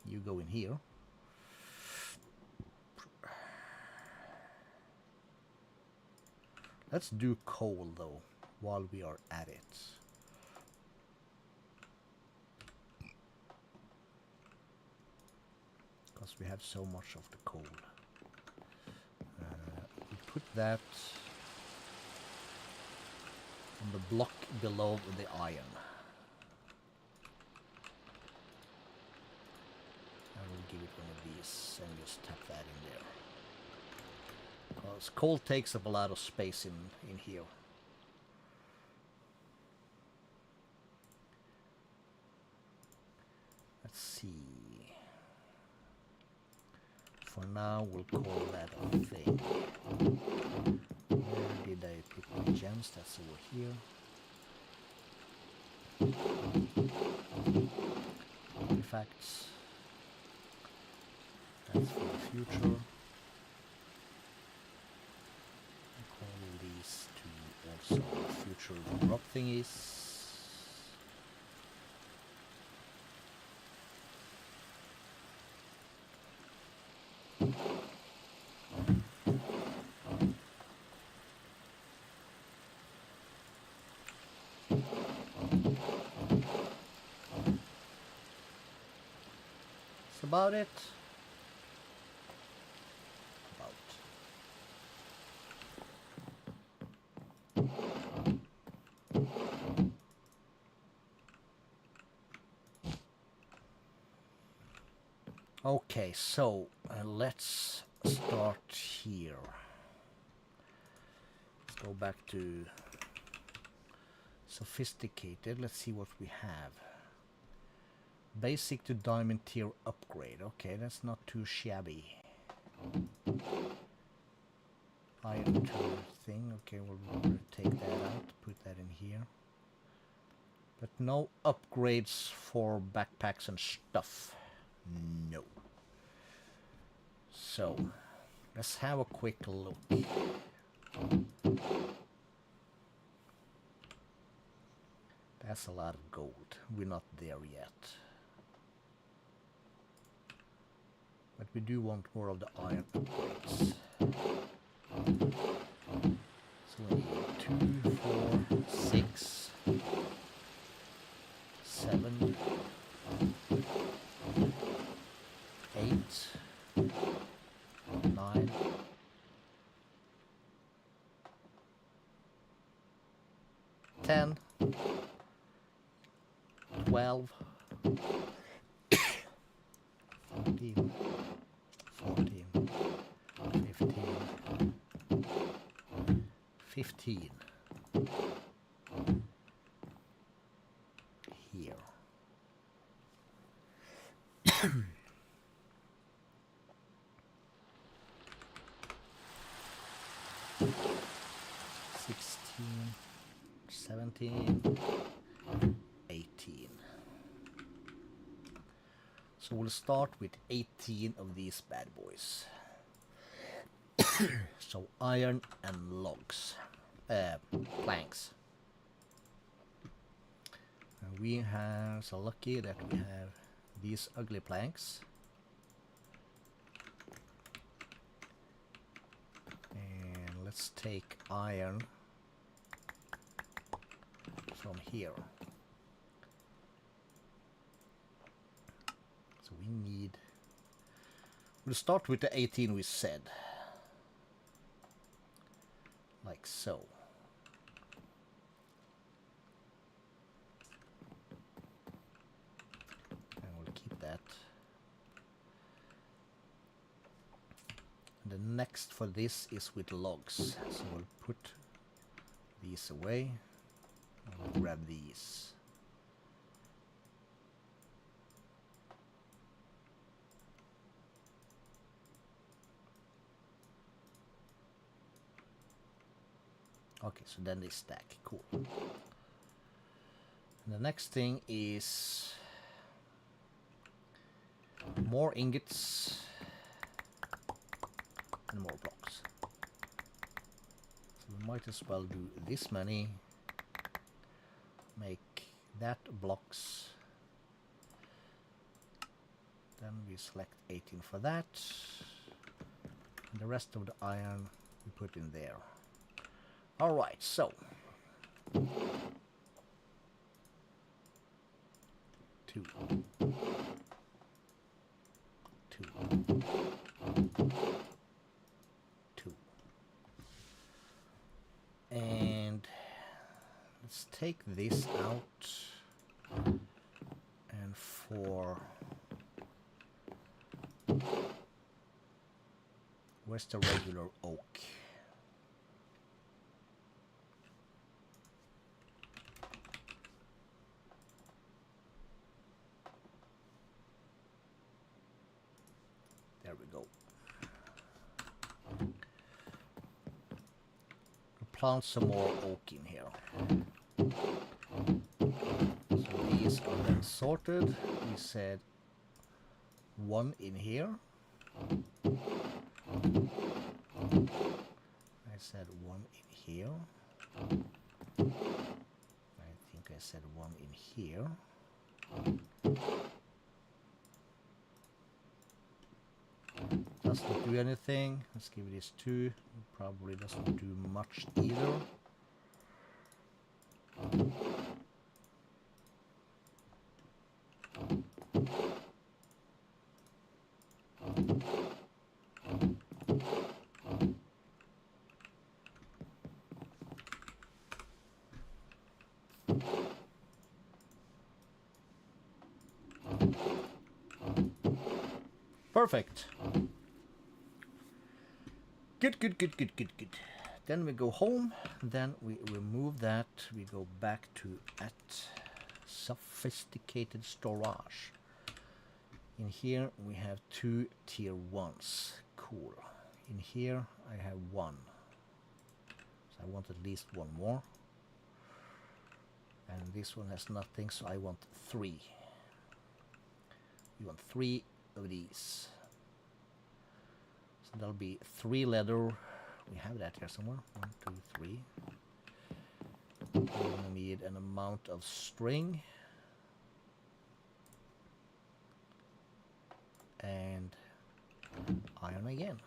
you go in here. Let's do coal though, while we are at it. Because we have so much of the coal. We put that on the block below the iron. I will give it one of these and just tap that in there. Because coal takes up a lot of space in here. Let's see. For now, we'll call that a thing. Where did I put my gems? That's over here. Artifacts. That's for the future. Call these two also future drop thingies. That's about it. Okay, so let's start here. Let's go back to sophisticated. Let's see what we have. Basic to diamond tier upgrade. Okay, that's not too shabby. Iron tool thing. Okay, we'll take that out, put that in here. But no upgrades for backpacks and stuff. No. So, let's have a quick look. That's a lot of gold. We're not there yet. But we do want more of the iron upgrades. So we need 2, 4, 6, 7, 8, 9, 10, 12, 13, 14, 15, 15 here. 16, 17, 18. So we'll start with 18 of these bad boys. So iron and logs, planks. And we have, so lucky that we have these ugly planks. And let's take iron from here. So we need, we'll start with the 18 we said. Like so. And we'll keep that. And the next for this is with logs. So we'll put these away. And we'll grab these. Okay, so then they stack. Cool. And the next thing is more ingots and more blocks. So we might as well do this many. Make that blocks. Then we select 18 for that. And the rest of the iron we put in there. Alright, so. 2. 2. 2. And let's take this out. And for... Where's the regular oak? There we go. We'll plant some more oak in here. So these are then sorted. We said 1 in here. I said 1 in here. I think I said 1 in here. Doesn't do anything. Let's give this 2. Probably doesn't do much either. Perfect. Good, good, good, good, good, good. Then we go home, then we remove that, we go back to sophisticated storage. In here we have 2 tier 1s, cool. In here I have 1, so I want at least 1 more. And this one has nothing, so I want 3. You want 3 of these. So that'll be 3 leather. We have that here somewhere. 1, 2, 3. We're gonna need an amount of string. And iron again.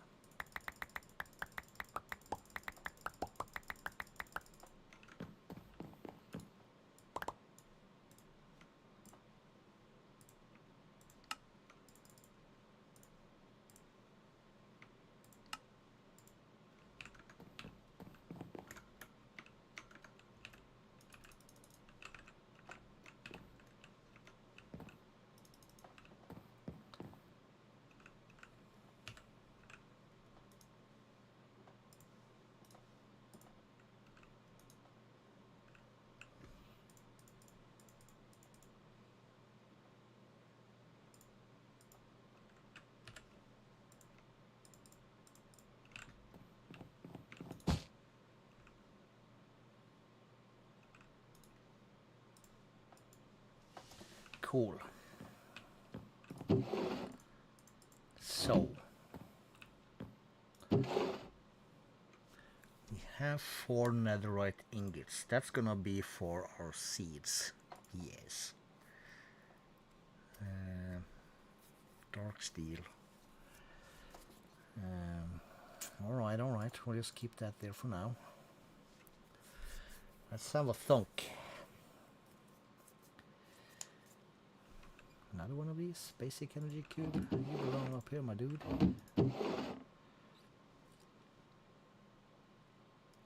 Cool. So we have 4 netherite ingots. That's gonna be for our seeds. Yes. Dark steel. All right. We'll just keep that there for now. Let's have a thunk. Another one of these basic energy cube. You belong up here, my dude.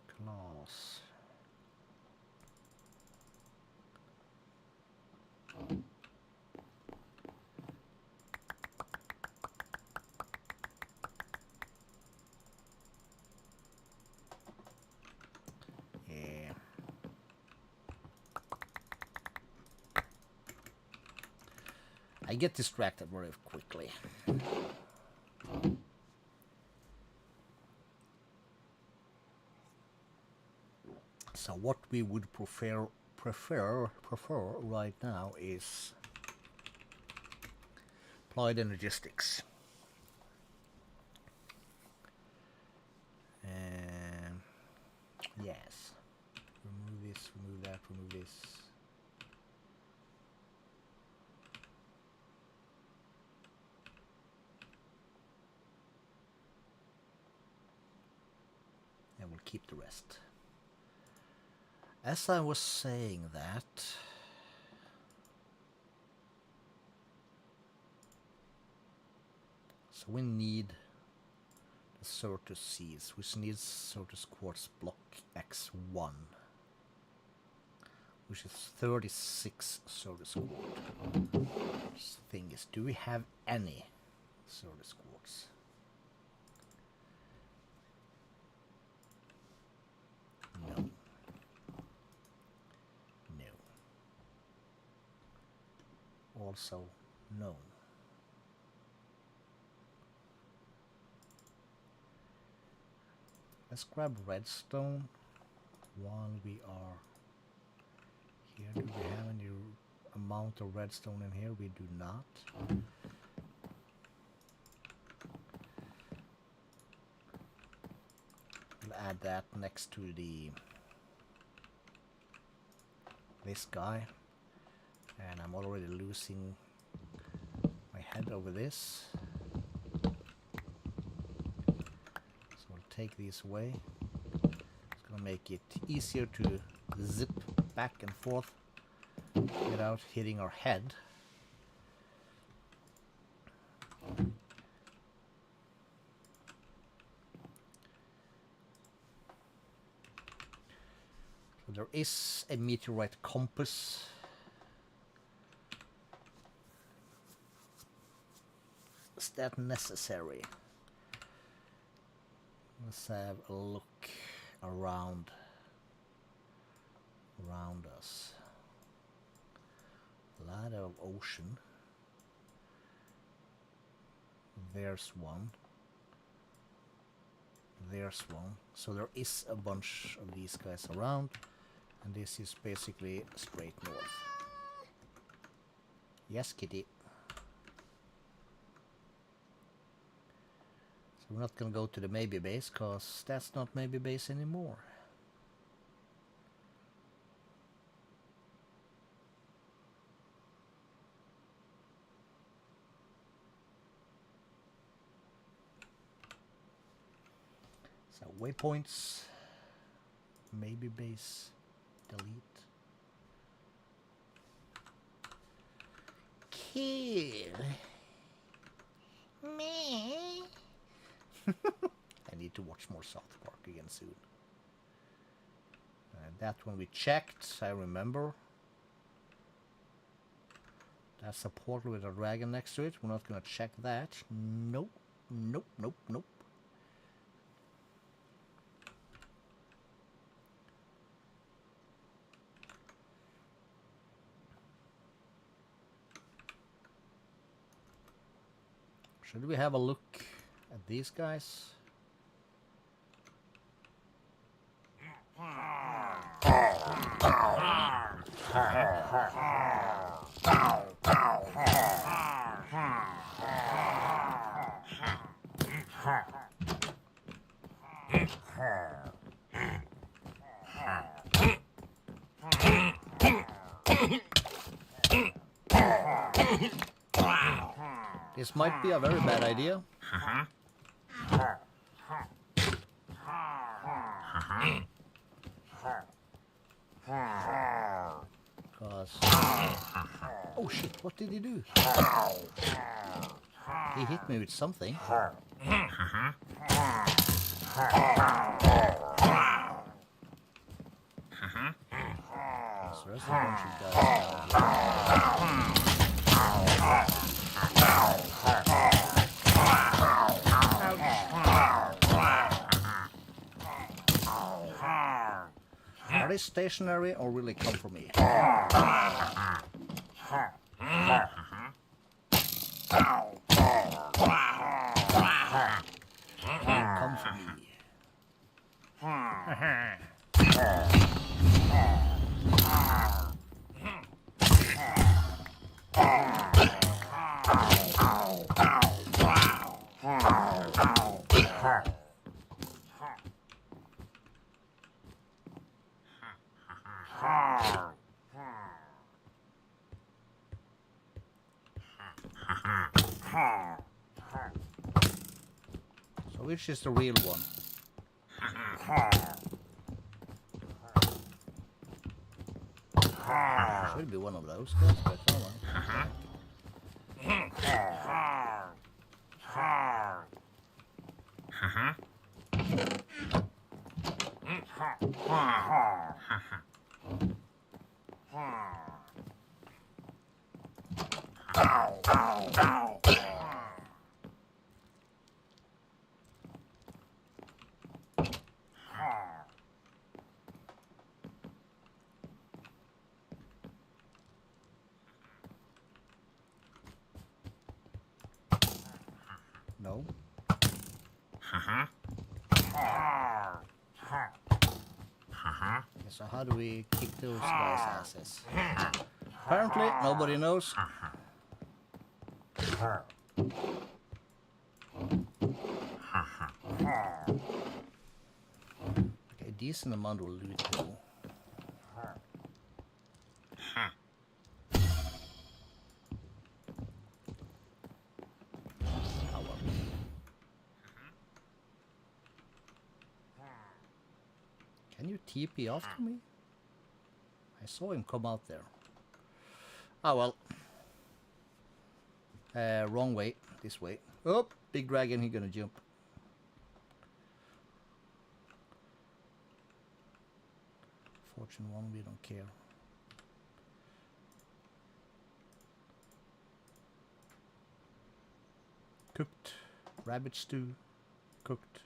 Class. Yeah. I get distracted very quickly. So what we would prefer right now is applied energistics. Yes. Remove this, remove that, remove this. keep the rest. As I was saying that, so we need the Certus Seeds, which needs Certus Quartz Block X1, which is 36 Certus Quartz. Thing is, do we have any Certus Quartz? No. No. Also, no. Let's grab redstone while we are here. Do we have any amount of redstone in here? We do not. We'll add that next to this guy. And I'm already losing my head over this. So I'll take these away. It's gonna make it easier to zip back and forth without hitting our head. So there is a meteorite compass. Is that necessary? Let's have a look around us. A lot of ocean. There's one. There's one. So there is a bunch of these guys around, and this is basically straight north. Yes, kitty. So we're not gonna go to the maybe base, cause that's not maybe base anymore. So waypoints, maybe base, delete. Kill me. I need to watch more South Park again soon. That one we checked, I remember. That's a portal with a dragon next to it. We're not gonna check that. Nope, nope, nope, nope. Should we have a look at these guys? This might be a very bad idea. Because... oh shit, what did he do? He hit me with something. So there's a bunch of guys. Are they stationary or will they come for me? Come for me. So which is the real one? Should be one of those guys, but oh well. No. So how do we kick those guys' asses? Apparently, nobody knows. Okay, decent amount of loot though. Oh, well. Can you TP after me? I saw him come out there. Oh well. Wrong way. This way. Oh, big dragon, he gonna jump. Fortune 1, we don't care. Cooked. Rabbit stew. Cooked.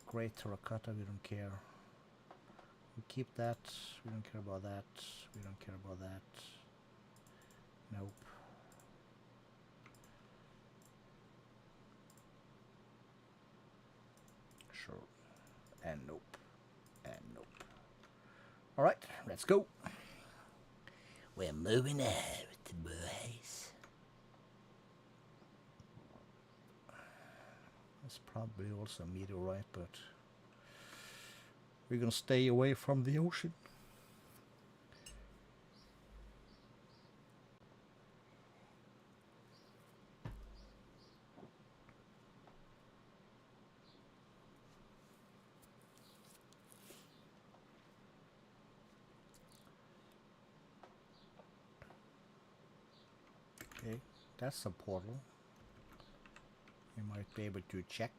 Great terracotta, we don't care. We keep that. We don't care about that. We don't care about that. Nope. Sure. And nope. And nope. Alright, let's go. We're moving out, boys. That's probably also a meteorite, but we're gonna stay away from the ocean. Okay, that's a portal. You might be able to check.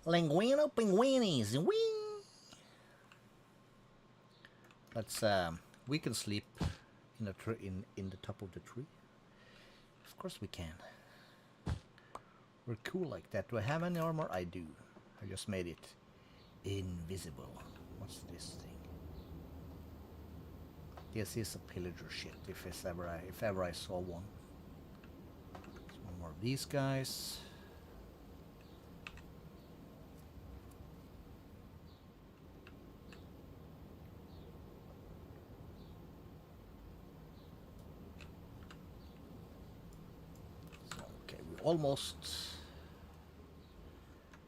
Linguino pinguinis, wee! Let's we can sleep in a in the top of the tree. Of course we can. We're cool like that. Do I have any armor? I do. I just made it invisible. What's this thing? This is a pillager shit. If ever I saw one. There's one more of these guys. Almost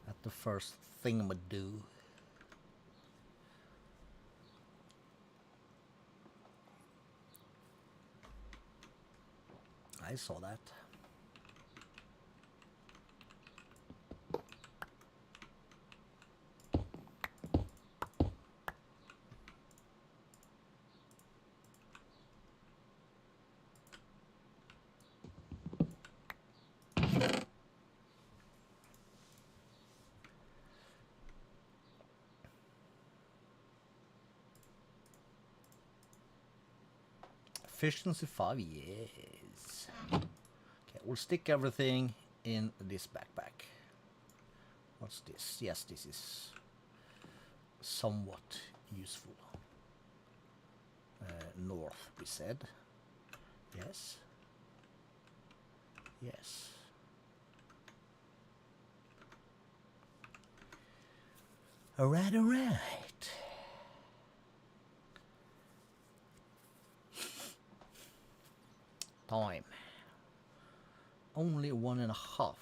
at the first thing I'ma do. I saw that. Efficiency 5 years. Okay, we'll stick everything in this backpack. What's this? Yes, this is somewhat useful. North, we said. Yes. Yes. Alright, alright. Time. Only 1.5.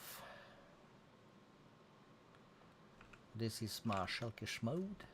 This is my shellfish mode.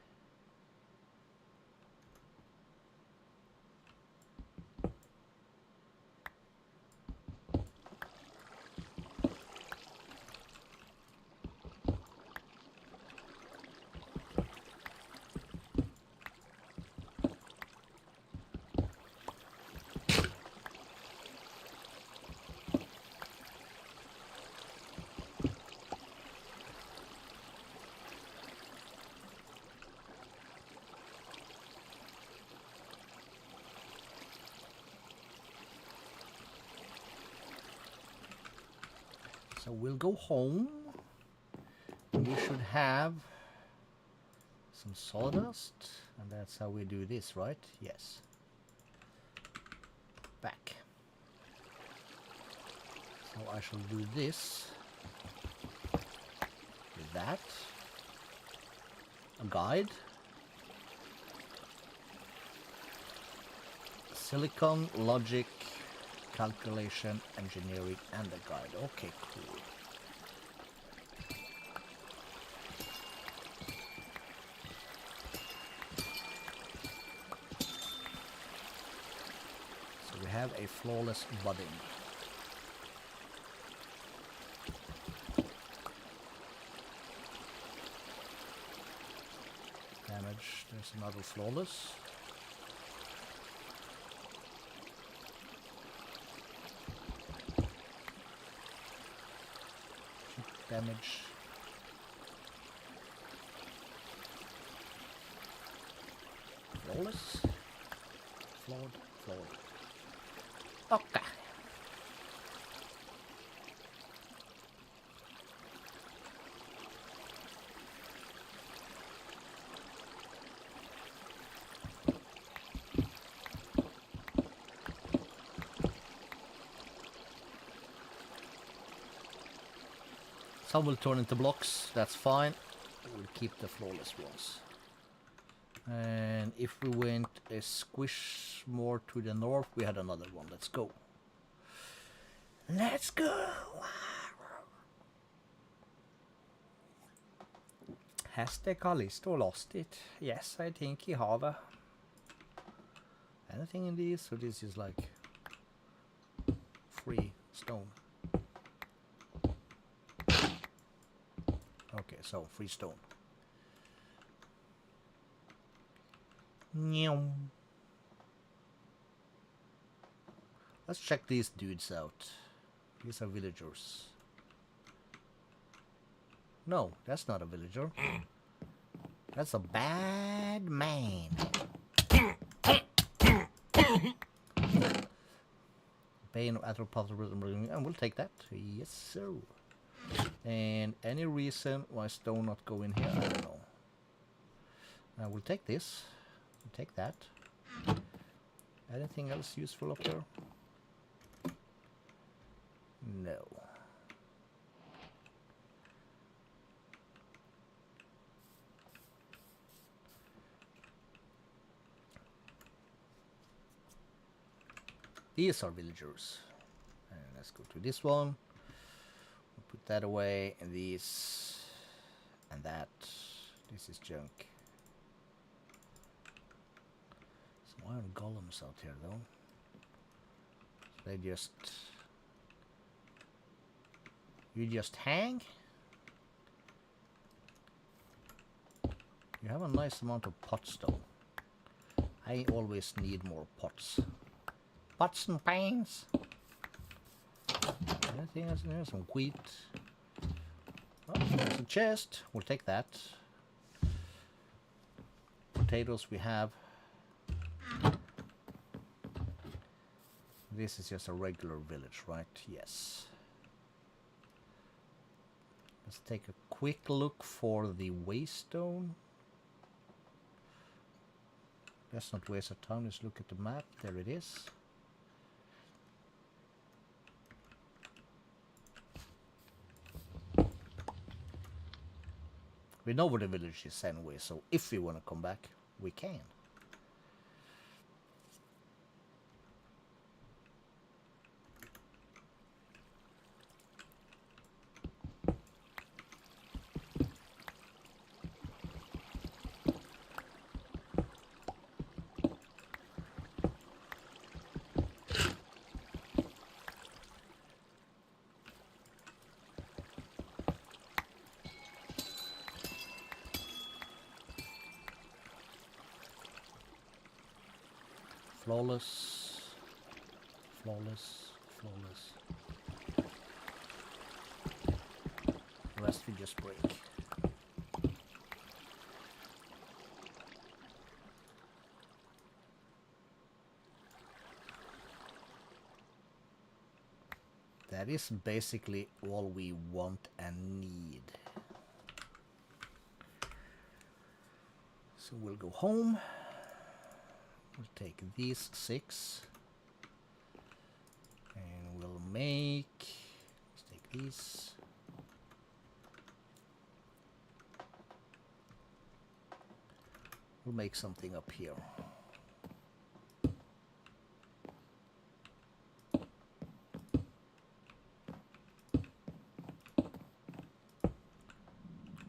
So we'll go home. We should have some sawdust, and that's how we do this, right? Yes. Back. So I shall do this with that. A guide. Silicon, logic, calculation, engineering, and a guide. Okay, cool. So we have a flawless budding. Damage, there's another flawless. Damage. Flawless. Flawed. Okay. Some will turn into blocks, that's fine. We'll keep the flawless ones. And if we went a squish more to the north, we had another one. Let's go. Let's go! Has the Calisto lost it? Yes, I think he have. Anything in these? So this is like free stone. Okay, so free stone. Let's check these dudes out. These are villagers. No, that's not a villager. That's a bad man. Pain of anthropomorphism, and we'll take that. Yes, sir. And any reason why stone not go in here, I don't know. Now we'll take this. We'll take that. Anything else useful up there? No. These are villagers. And let's go to this one. We'll put that away, and these, and that. This is junk. Some iron golems out here, though. So they just... You just hang. You have a nice amount of pots, though. I always need more pots. Pots and pans. Anything else in here? Some wheat. Oh, there's a chest. We'll take that. Potatoes we have. This is just a regular village, right? Yes. Let's take a quick look for the waystone. Let's not waste our time. Let's look at the map. There it is. We know where the village is anyway, so if we want to come back, we can. Flawless, flawless, flawless. The rest we just break. that is basically all we want and need. So we'll go home. We'll take these 6. And we'll make... Let's take these. We'll make something up here.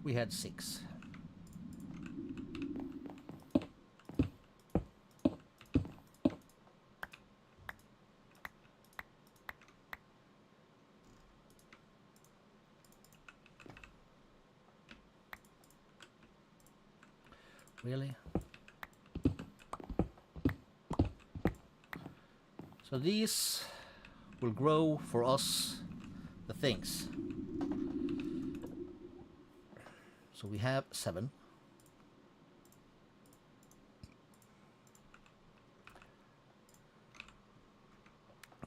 We had 6. Really? So these will grow for us the things. So we have 7.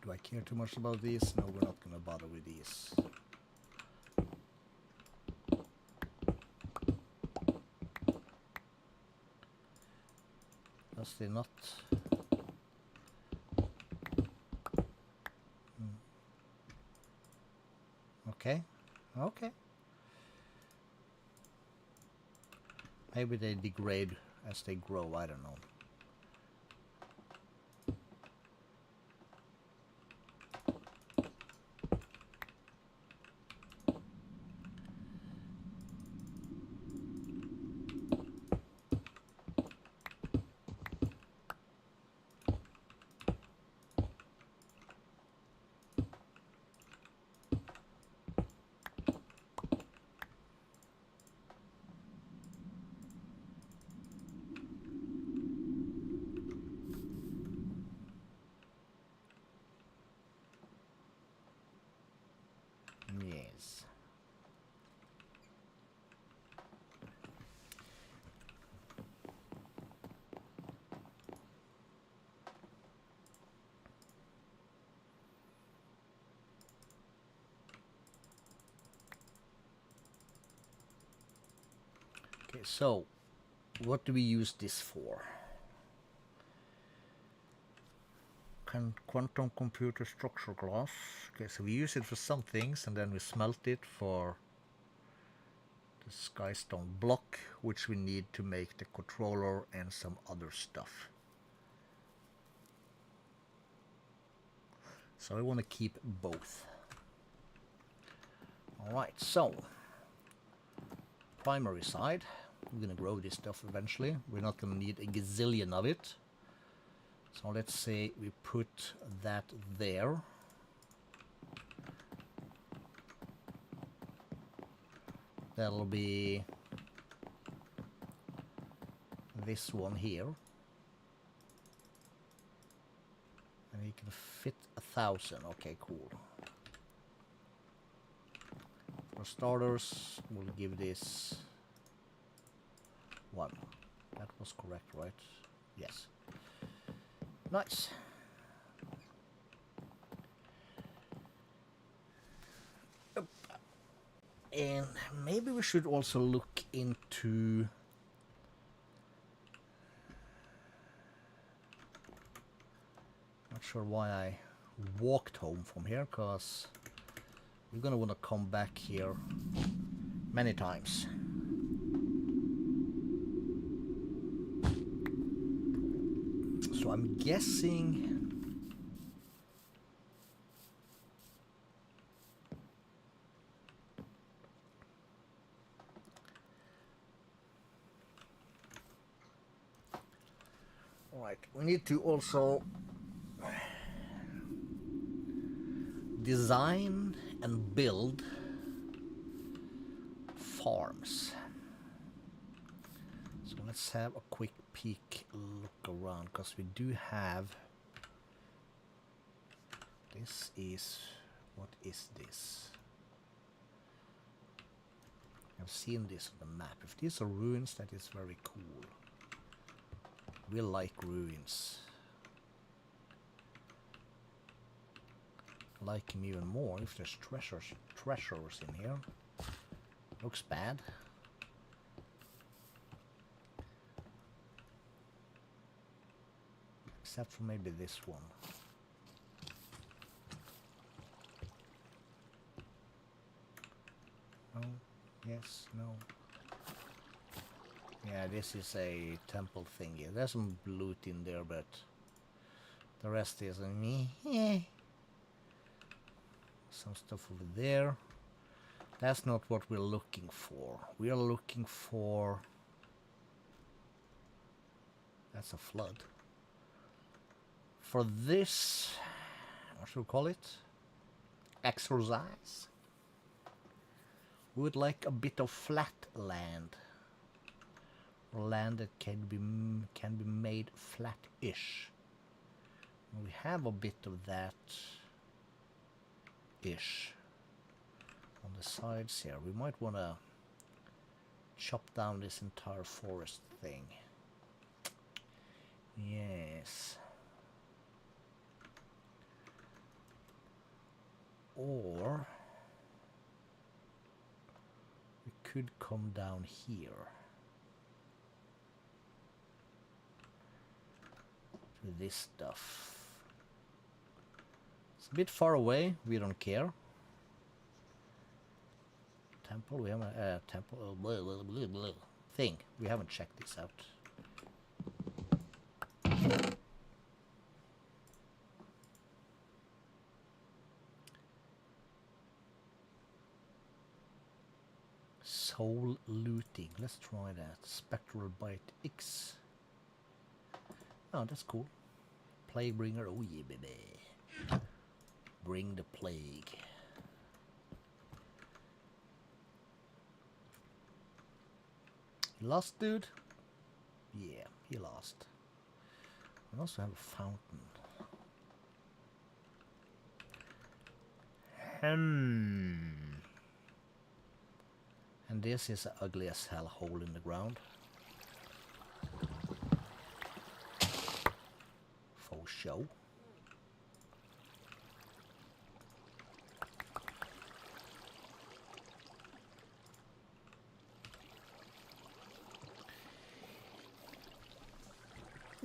Do I care too much about these? No, we're not going to bother with these. Does they not? Okay, okay. Maybe they degrade as they grow, I don't know. Yes. Okay, so what do we use this for? Quantum computer structure glass. Okay, so we use it for some things and then we smelt it for the skystone block, which we need to make the controller and some other stuff. So I want to keep both. Alright, so primary side, we're going to grow this stuff eventually. We're not going to need a gazillion of it. So let's say we put that there. That'll be this one here. And we can fit 1,000. Okay, cool. For starters, we'll give this 1. That was correct, right? Yes. Nice. And maybe we should also look into not sure why I walked home from here, because we're gonna want to come back here many times. So I'm guessing right, we need to also design and build farms. So let's have a quick peek look around, because we do have this. Is what is this? I've seen this on the map. If these are ruins, that is very cool. We like ruins. like him even more if there's treasures in here. Looks bad. Except for maybe this one. No. Yes. No. Yeah, this is a temple thingy. There's some loot in there, but the rest isn't me. Some stuff over there. That's not what we're looking for. We are looking for... That's a flood. For this... What should we call it? Exercise. We would like a bit of flat land. Or land that can be made flat-ish. We have a bit of that ish on the sides here. We might want to chop down this entire forest thing. Yes. Or we could come down here to this stuff. It's a bit far away, we don't care. Temple, we have a temple thing. We haven't checked this out. Soul looting. Let's try that. Spectral Bite X. Oh, that's cool. Plague Bringer. Oh yeah, baby. Bring the plague. You lost, dude? Yeah, he lost. We also have a fountain. And this is an ugly as hell hole in the ground. For show.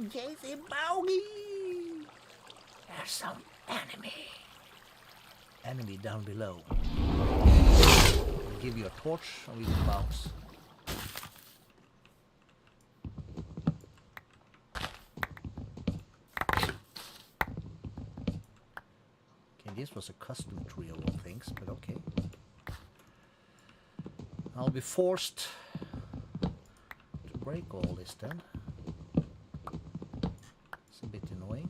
Jason Bogey! There's some enemy. Enemy down below. I'll give you a torch and we can bounce. Okay, this was a custom tree of all things, but okay. I'll be forced to break all this then. A bit annoying.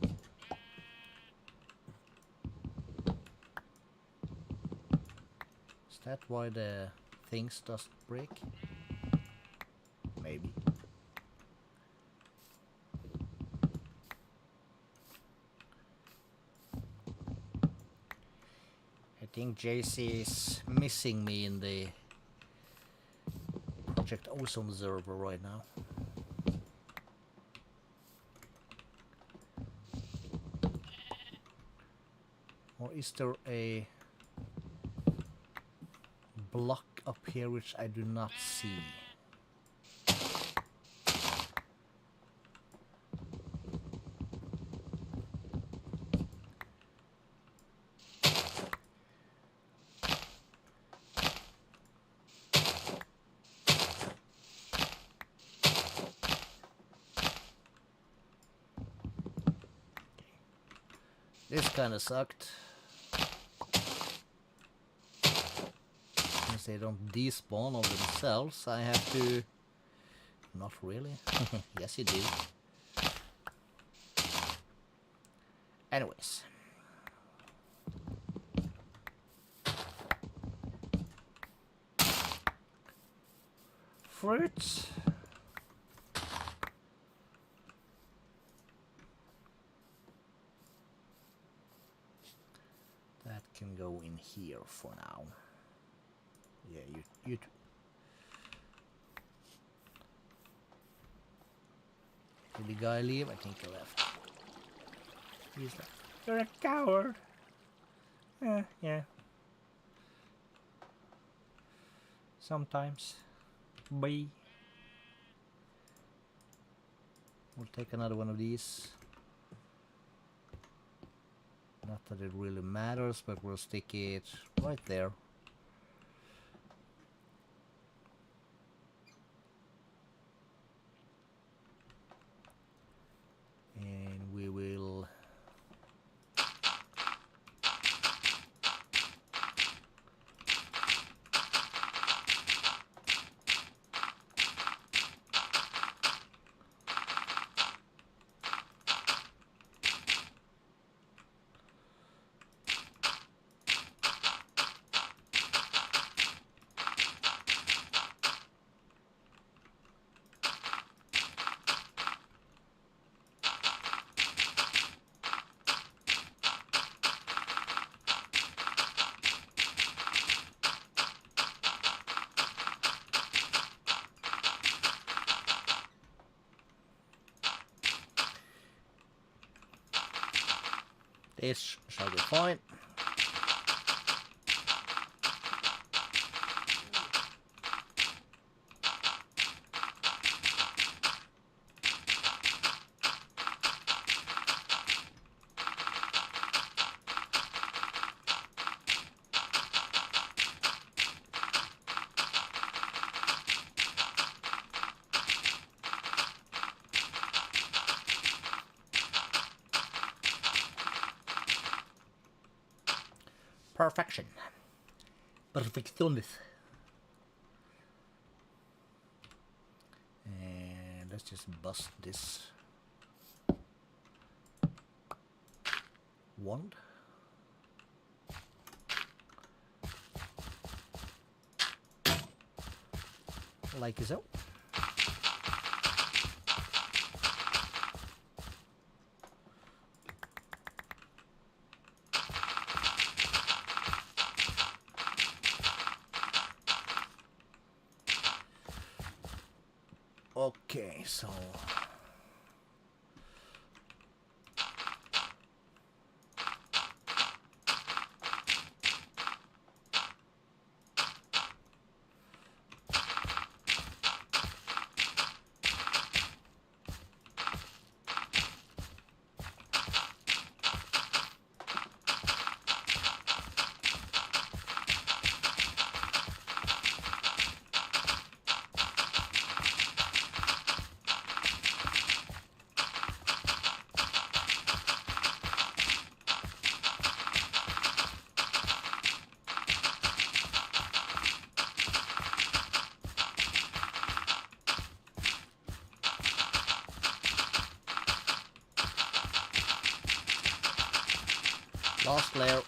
Is that why the things just break? Maybe. I think JC is missing me in the Project Ozone server right now. Or is there a block up here which I do not see? This kind of sucked. Since they don't despawn of themselves, I have to... Not really. Yes, you do. Anyways. Fruits. That can go in here for now. Yeah, you did the guy leave? I think he left. He's like, you're a coward. Yeah. Sometimes. B. We'll take another one of these. Not that it really matters, but we'll stick it right there. And we will this shall be fine. Perfection. Perfecciones. And let's just bust this wand. Like so. Okay, so last layer.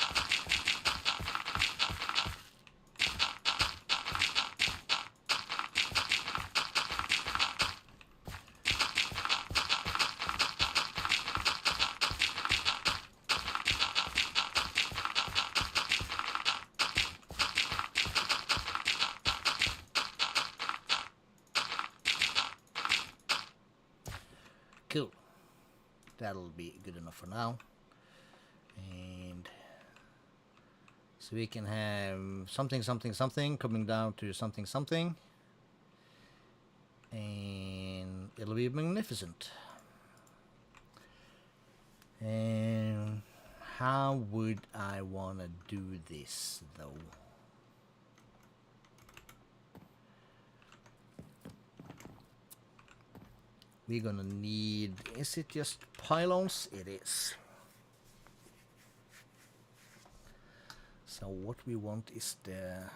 Cool. That'll be good enough for now. And so we can have something, something, something coming down to something, something. And it'll be magnificent. And how would I want to do this, though? We're gonna need, is it just pylons? It is. So what we want is the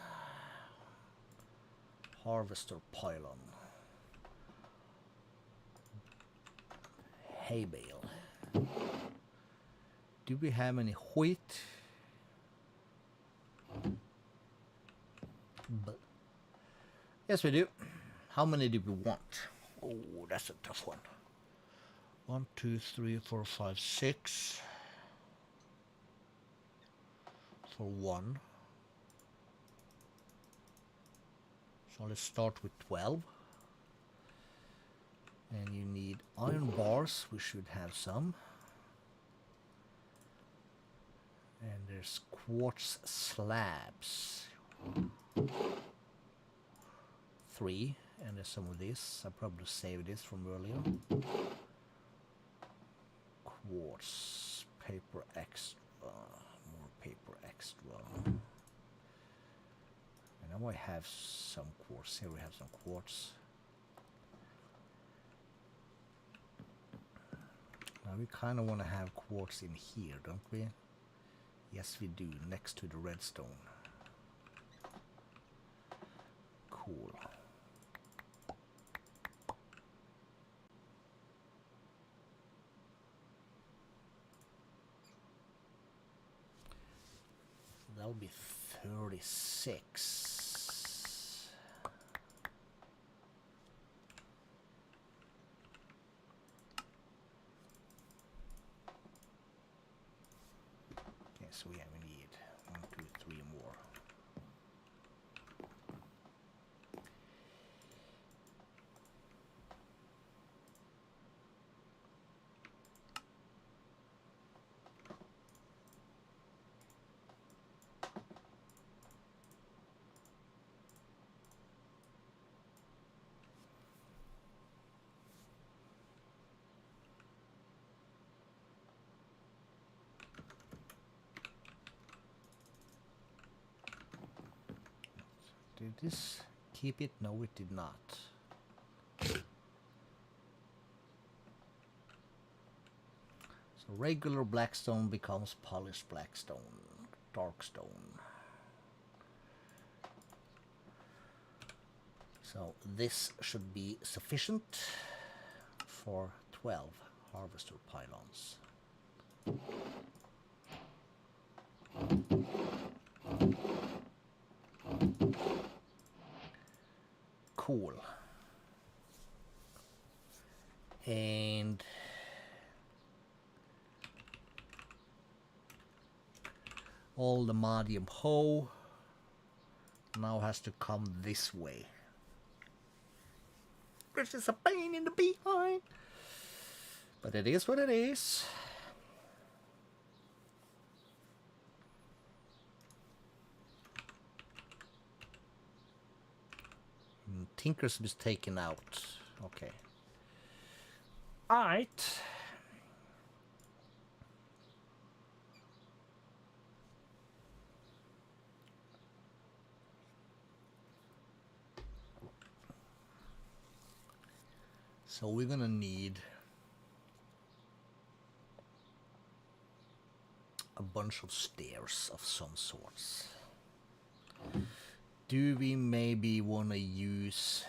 harvester pylon. Hay bale. Do we have any wheat? But yes, we do. How many do we want? Oh, that's a tough one. 1, 2, 3, 4, 5, 6. For 1. So let's start with 12. And you need iron bars. We should have some. And There's quartz slabs. 3, and there's some of this. I probably saved this from earlier. Quartz, paper extra, more paper extra. And now I have some quartz. Here we have some quartz. Now we kind of want to have quartz in here, don't we? Yes, we do, next to the redstone. Cool. That'll be 36. Okay, so we need 1, 2, 3 more. Did this keep it? No, it did not. So regular blackstone becomes polished blackstone, dark stone. So this should be sufficient for 12 harvester pylons. Cool. And all the medium hoe now has to come this way, which is a pain in the behind, but it is what it is. Tinkers was taken out. Okay. Alright. So we're gonna need a bunch of stairs of some sorts. Do we maybe want to use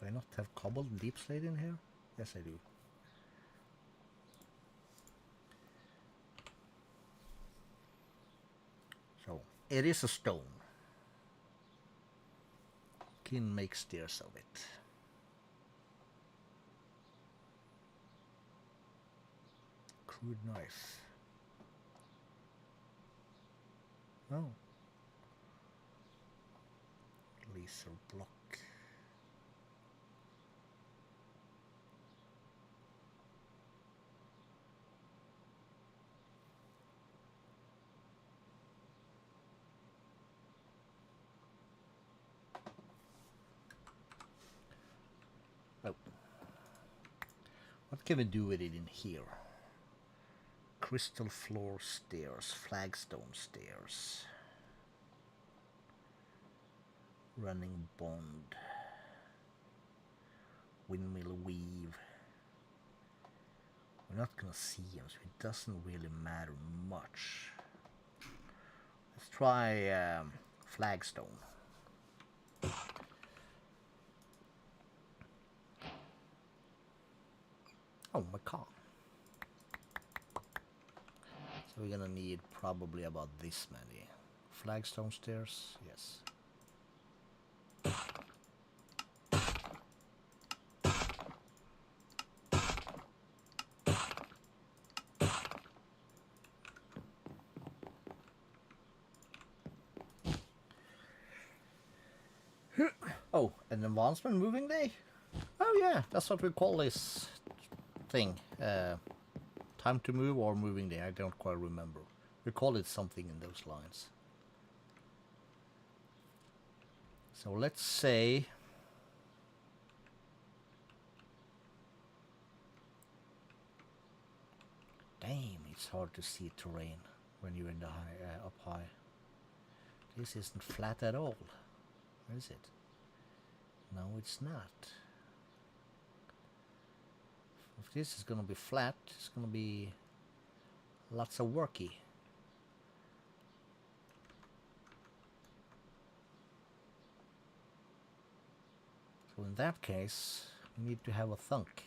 do I not have cobbled deep slate in here? Yes, I do. So it is a stone. Can make stairs of it. Crude knife. Oh. Laser block. Oh. What can we do with it in here? Crystal floor stairs, flagstone stairs. Running bond. Windmill weave. We're not gonna see him, so it doesn't really matter much. Let's try flagstone. Oh, my car. So we're gonna need probably about this many. Flagstone stairs, yes. Oh, an advancement moving day? Oh yeah, that's what we call this thing. Time to move or moving day, I don't quite remember. We call it something in those lines. So let's say... Damn, it's hard to see terrain when you're in the up high. This isn't flat at all. Where is it? No, it's not. If this is gonna be flat, it's gonna be lots of worky. So in that case, we need to have a thunk.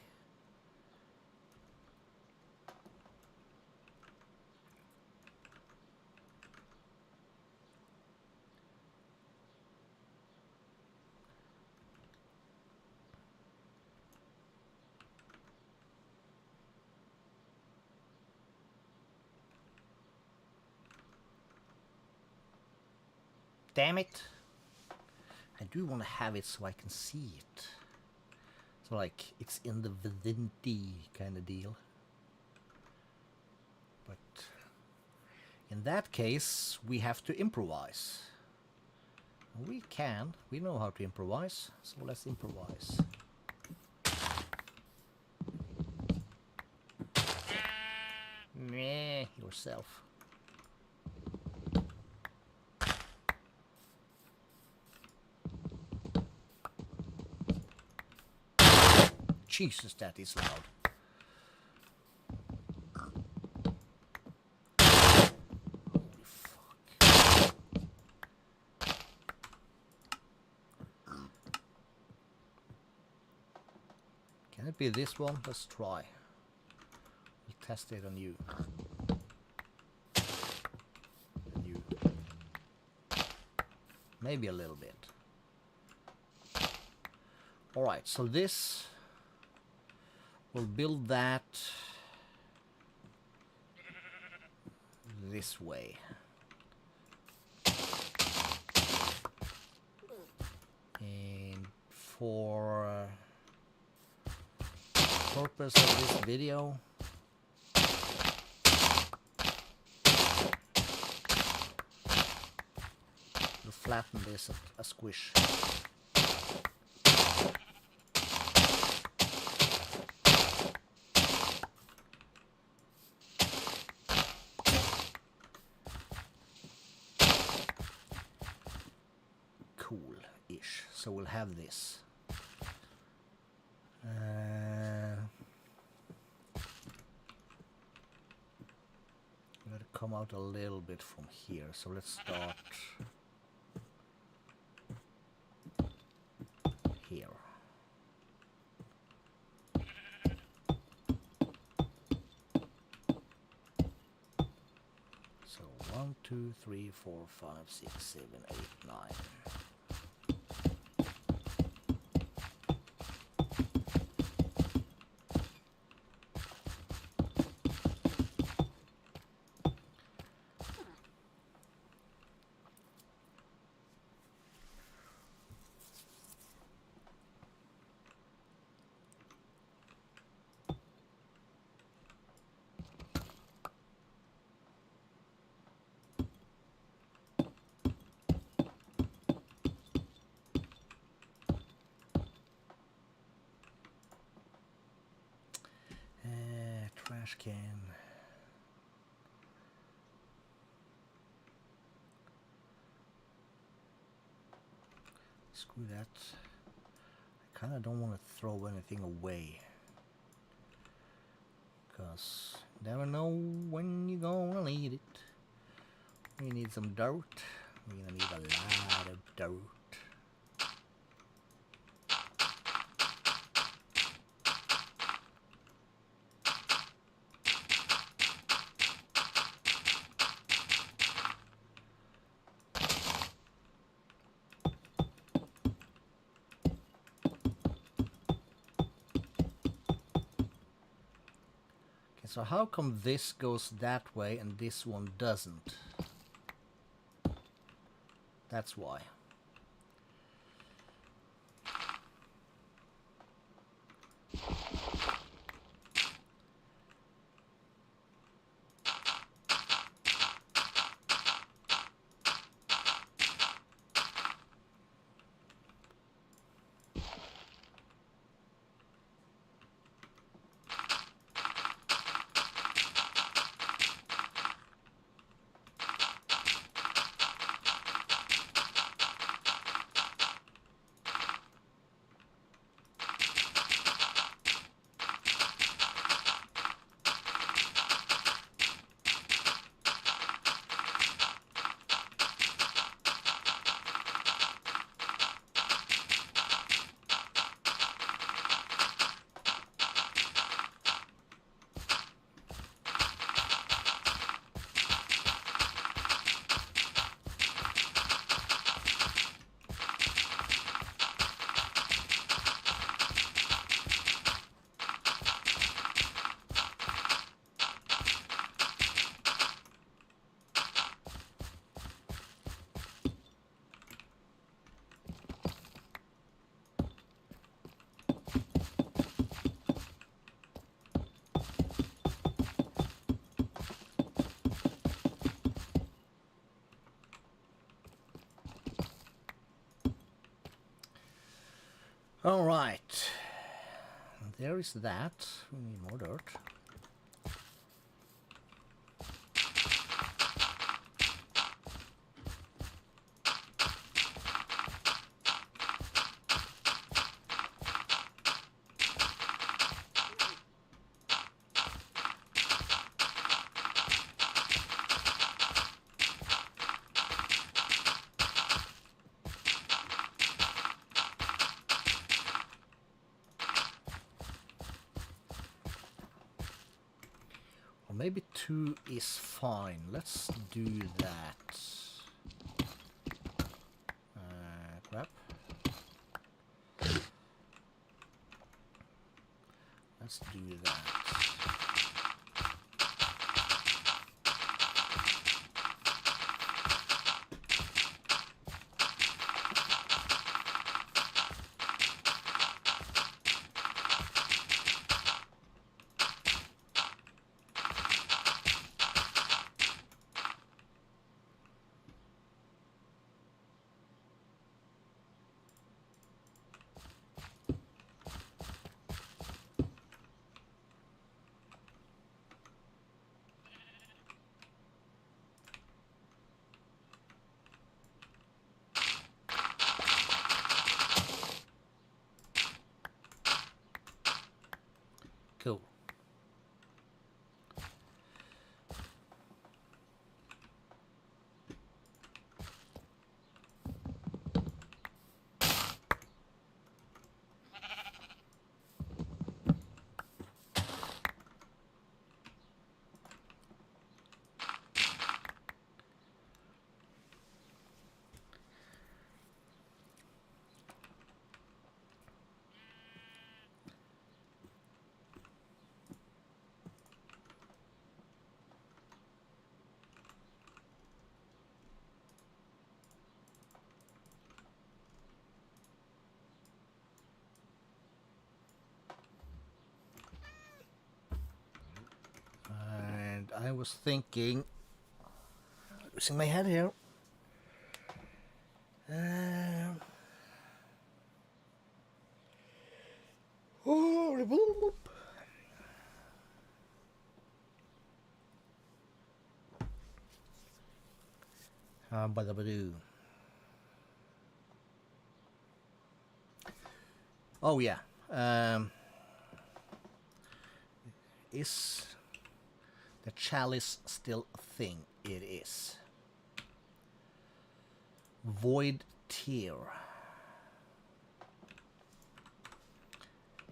Damn it! I do want to have it so I can see it. So like, it's in the vicinity kind of deal. But in that case, we have to improvise. We can. We know how to improvise. So let's improvise. Meh, yourself. Jesus, that is loud. Holy fuck. Can it be this one? Let's try. We'll test it on you. And you. Maybe a little bit. Alright, so this... We'll build that this way. And for purpose of this video, we'll flatten this a squish. Cool-ish. So we'll have this. Gotta come out a little bit from here. So let's start here. So 1, 2, 3, 4, 5, 6, 7, 8, 9. Trash can. Screw that. I kind of don't want to throw anything away, because you never know when you're gonna need it. We need some dirt. We're gonna need a lot of dirt. So how come this goes that way and this one doesn't? That's why. All right. There is that. We need more dirt. Maybe 2 is fine. Let's do that. Crap. Let's do that. Cool. I was thinking, losing my head here. Oh yeah. Is the chalice still a thing? It is. Void tear.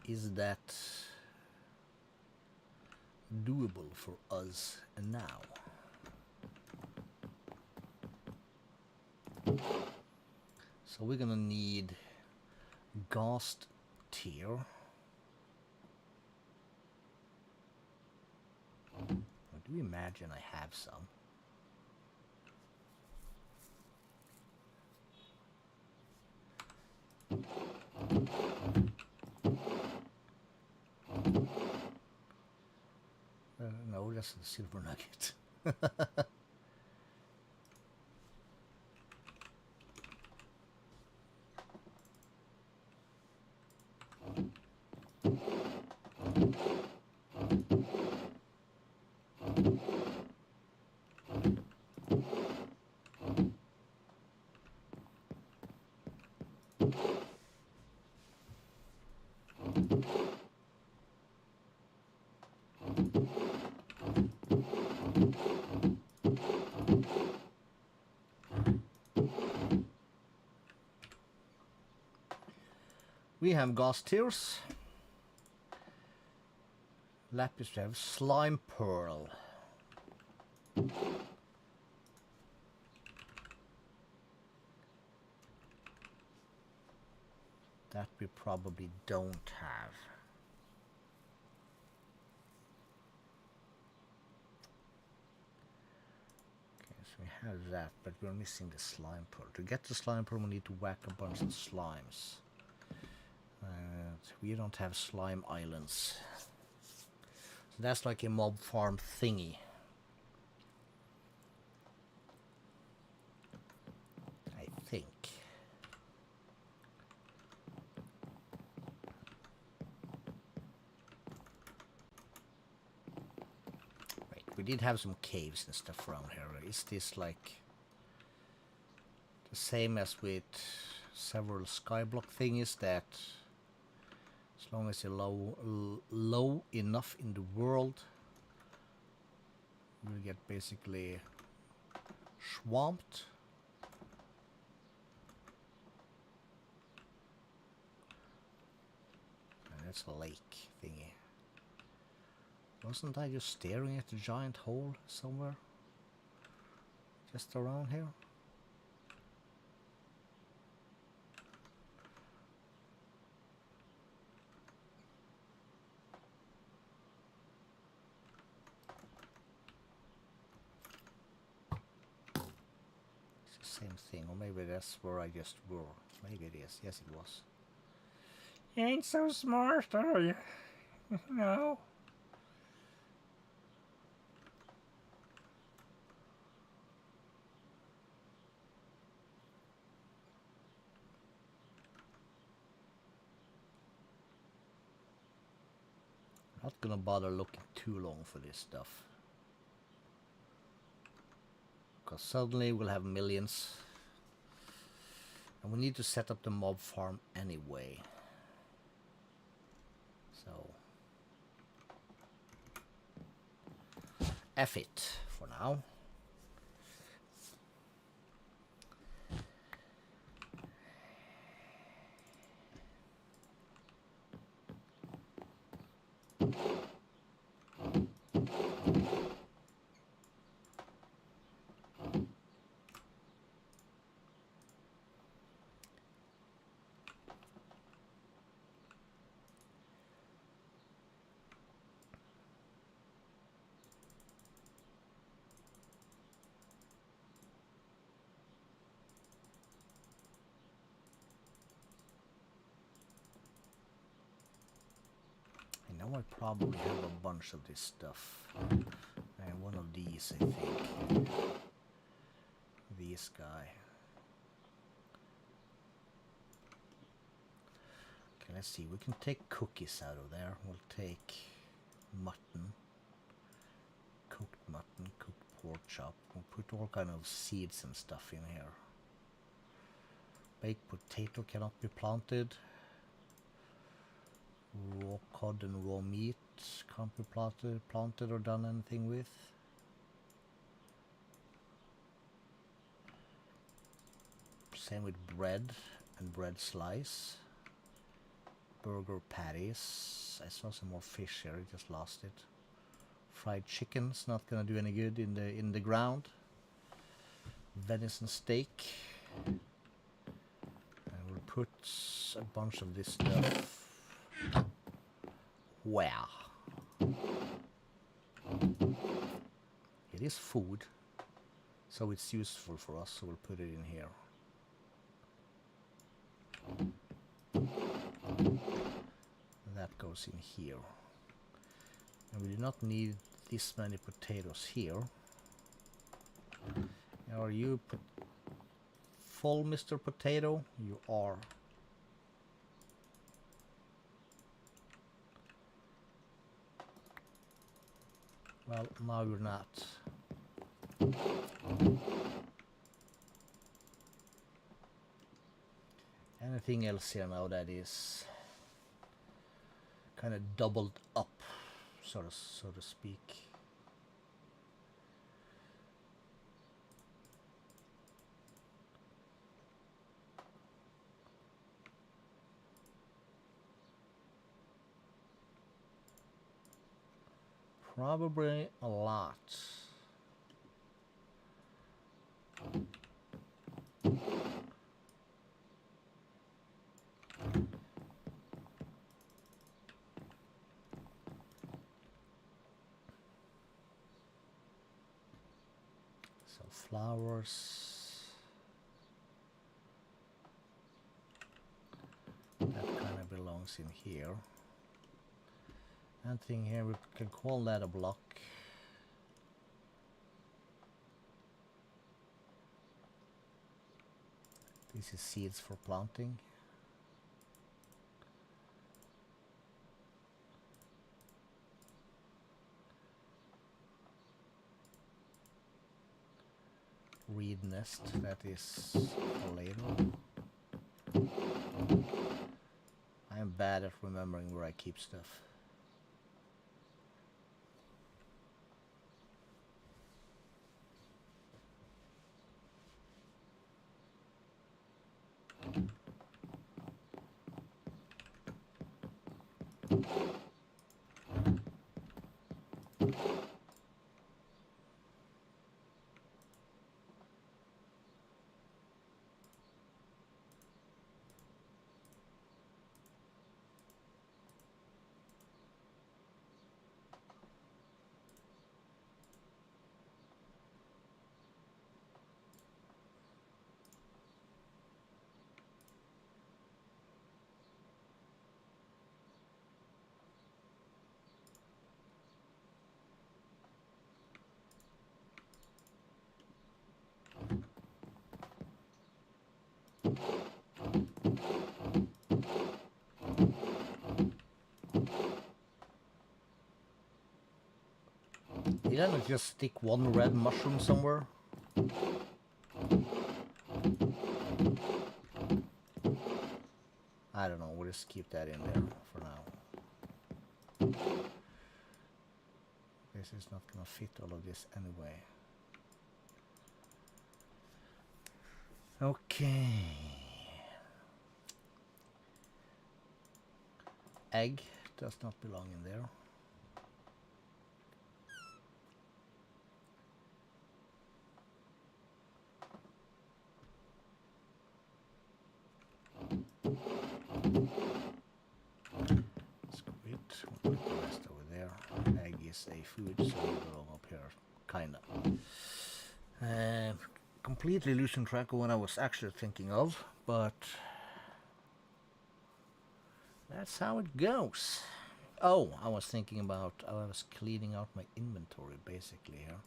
Is that doable for us now? So we're gonna need ghost tear. Do you imagine I have some? No, that's the silver nugget. We have ghost tears. Lapis, we have slime pearl. That we probably don't have. Okay, so we have that, but we're missing the slime pearl. To get the slime pearl, we need to whack a bunch of slimes. We don't have slime islands. So that's like a mob farm thingy. I think. we did have some caves and stuff around here. Is this like the same as with several skyblock thingies, that as long as you're low enough in the world, you'll get basically swamped? And that's a lake thingy. Wasn't I just staring at a giant hole somewhere? Just around here? Same thing, or maybe that's where I just were. Maybe it is. Yes, it was. You ain't so smart, are you? No. Not gonna bother looking too long for this stuff, because suddenly we'll have millions. And we need to set up the mob farm anyway. So F it for now. I probably have a bunch of this stuff. And one of these, I think. This guy. Okay, let's see. We can take cookies out of there. We'll take mutton. Cooked mutton, cooked pork chop. We'll put all kind of seeds and stuff in here. Baked potato cannot be planted. Raw cod and raw meat can't be planted or done anything with. Same with bread and bread slice. Burger patties. I saw some more fish here, I just lost it. Fried chicken's not gonna do any good in the ground. Venison steak. And we'll put a bunch of this stuff. Wow. It is food, so it's useful for us, so we'll put it in here. That goes in here. And we do not need this many potatoes here. Are you full, Mr. Potato? You are. Well, now you're not. Anything else here now that is kind of doubled up, so to speak? Probably a lot. So flowers. That kind of belongs in here. Anything here, we can call that a block. This is seeds for planting. reed nest. That is for later. I am bad at remembering where I keep stuff. Did I not just stick one red mushroom somewhere? I don't know, we'll just keep that in there for now. This is not gonna fit all of this anyway. Okay. Egg does not belong in there. Squid, we'll put the rest over there. Egg is a food, so we belong up here, kinda. Completely losing track of what I was actually thinking of, but that's how it goes. Oh, I was thinking about, I was cleaning out my inventory basically here.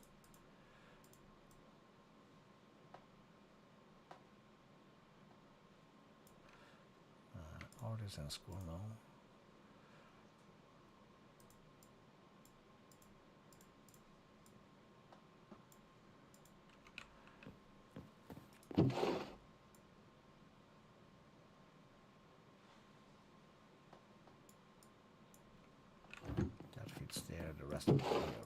Artisan school, no. That fits there, the rest of it here.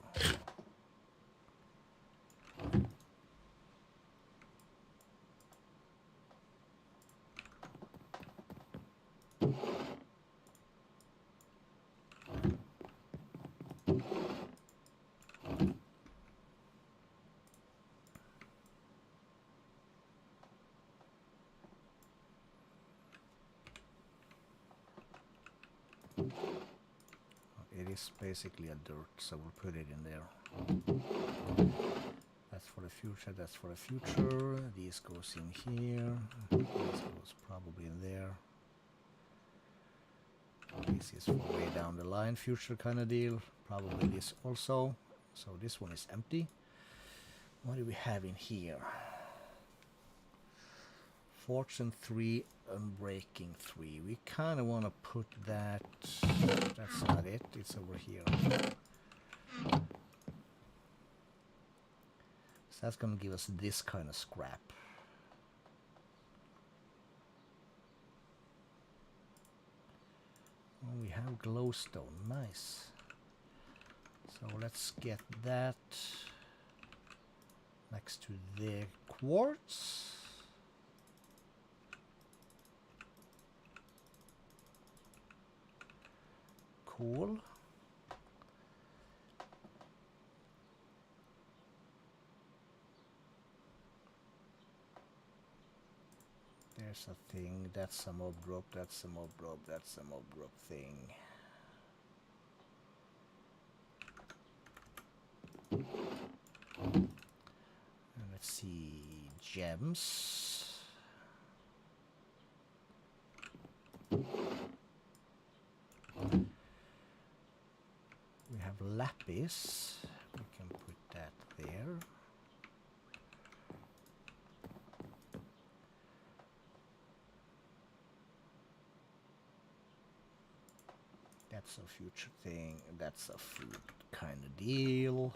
It is basically a dirt, so we'll put it in there. That's for the future, that's for the future. These goes in here. This goes probably in there. This is for way down the line, future kind of deal. Probably this also. So this one is empty. What do we have in here? Fortune 3, Unbreaking 3. We kind of want to put that... That's not it. It's over here. So that's going to give us this kind of scrap. Oh, we have glowstone. Nice. So let's get that next to the quartz. Cool. There's a thing, that's a mob drop, that's a mob drop, that's a mob drop thing. And let's see, gems. We have lapis, we can put that there. That's a future thing, that's a food kind of deal.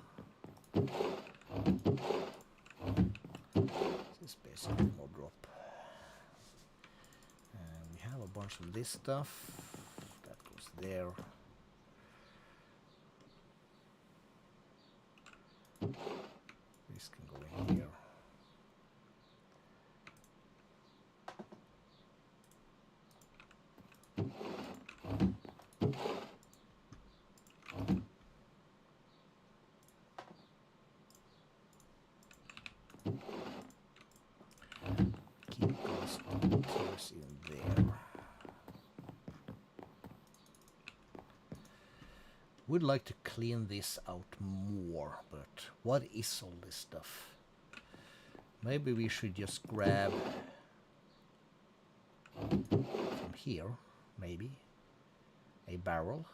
basically more drop. And we have a bunch of this stuff. That goes there. This can go in here. Keep those tiers in there. Would like to clean this out more, but what is all this stuff? Maybe we should just grab from here, maybe a barrel.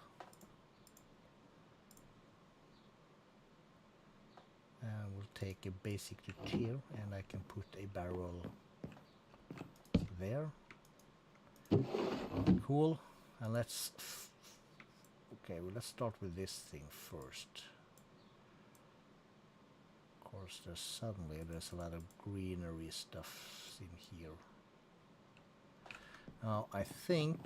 And we'll take a basic here, and I can put a barrel there. Cool. And let's okay, well, let's start with this thing first. Of course, there's a lot of greenery stuff in here. Now I think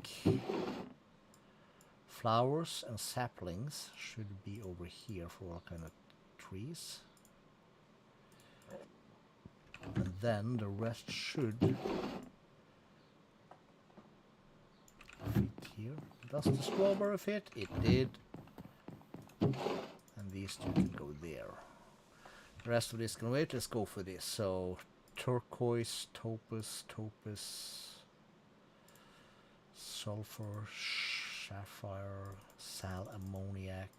flowers and saplings should be over here for all kind of trees. And then the rest should fit here. Does the strawberry fit? It did. And these two can go there. The rest of this can wait. Let's go for this. So turquoise, topaz, sulfur, sapphire, sal ammoniac.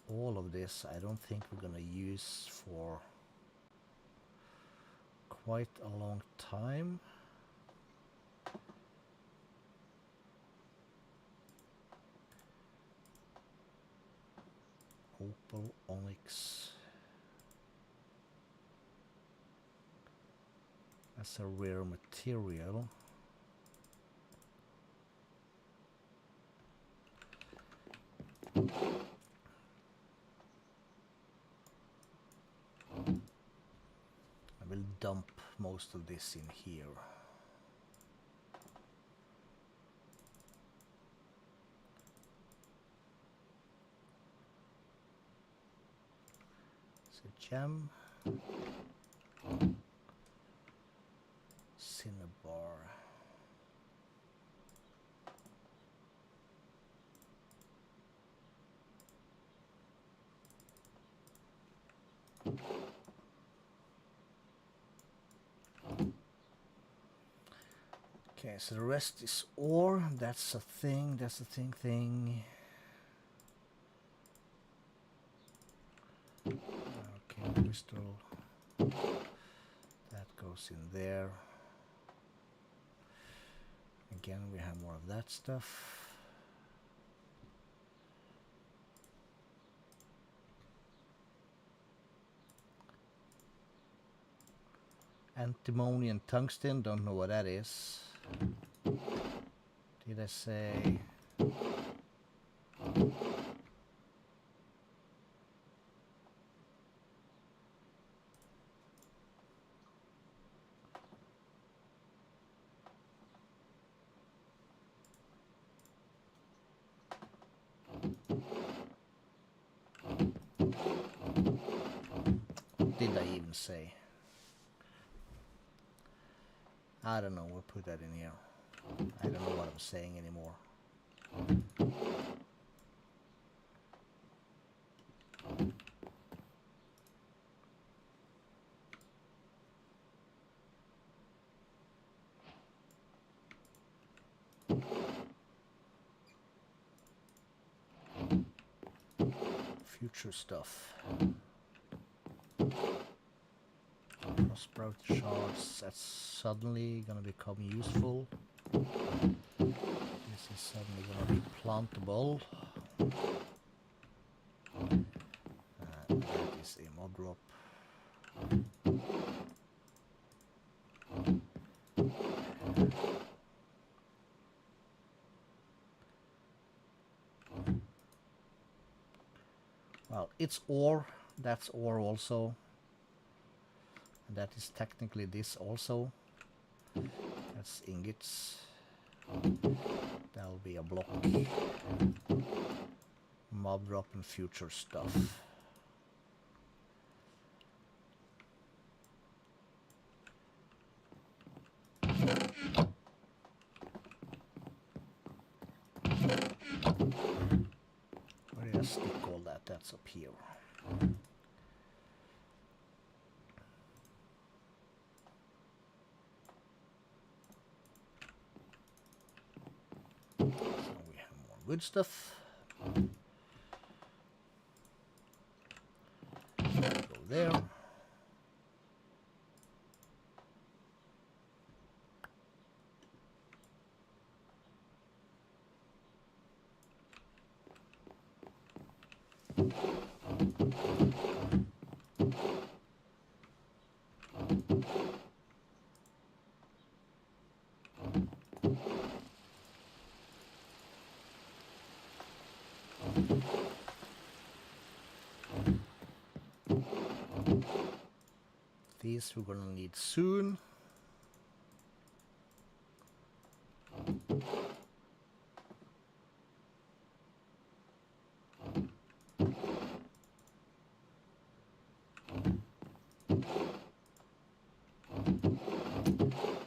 All of this I don't think we're gonna use for quite a long time. Opal, onyx. That's a rare material. I will dump most of this in here. So gem, cinnabar. Okay, so the rest is ore. That's a thing. That's a thing. Okay, crystal. That goes in there. Again, we have more of that stuff. Antimony and tungsten, don't know what that is. Did I say? What did I even say? I don't know, we'll put that in here. I don't know what I'm saying anymore. Future stuff. Sprout shards, that's suddenly gonna become useful. This is suddenly gonna be plantable. That is a mod drop. Well, it's ore, that's ore also. And that is technically this also. That's ingots. That'll be a block. Mob drop and future stuff. Where did I stick all that? That's up here. So we have more wood stuff. Go there. These we're gonna need soon.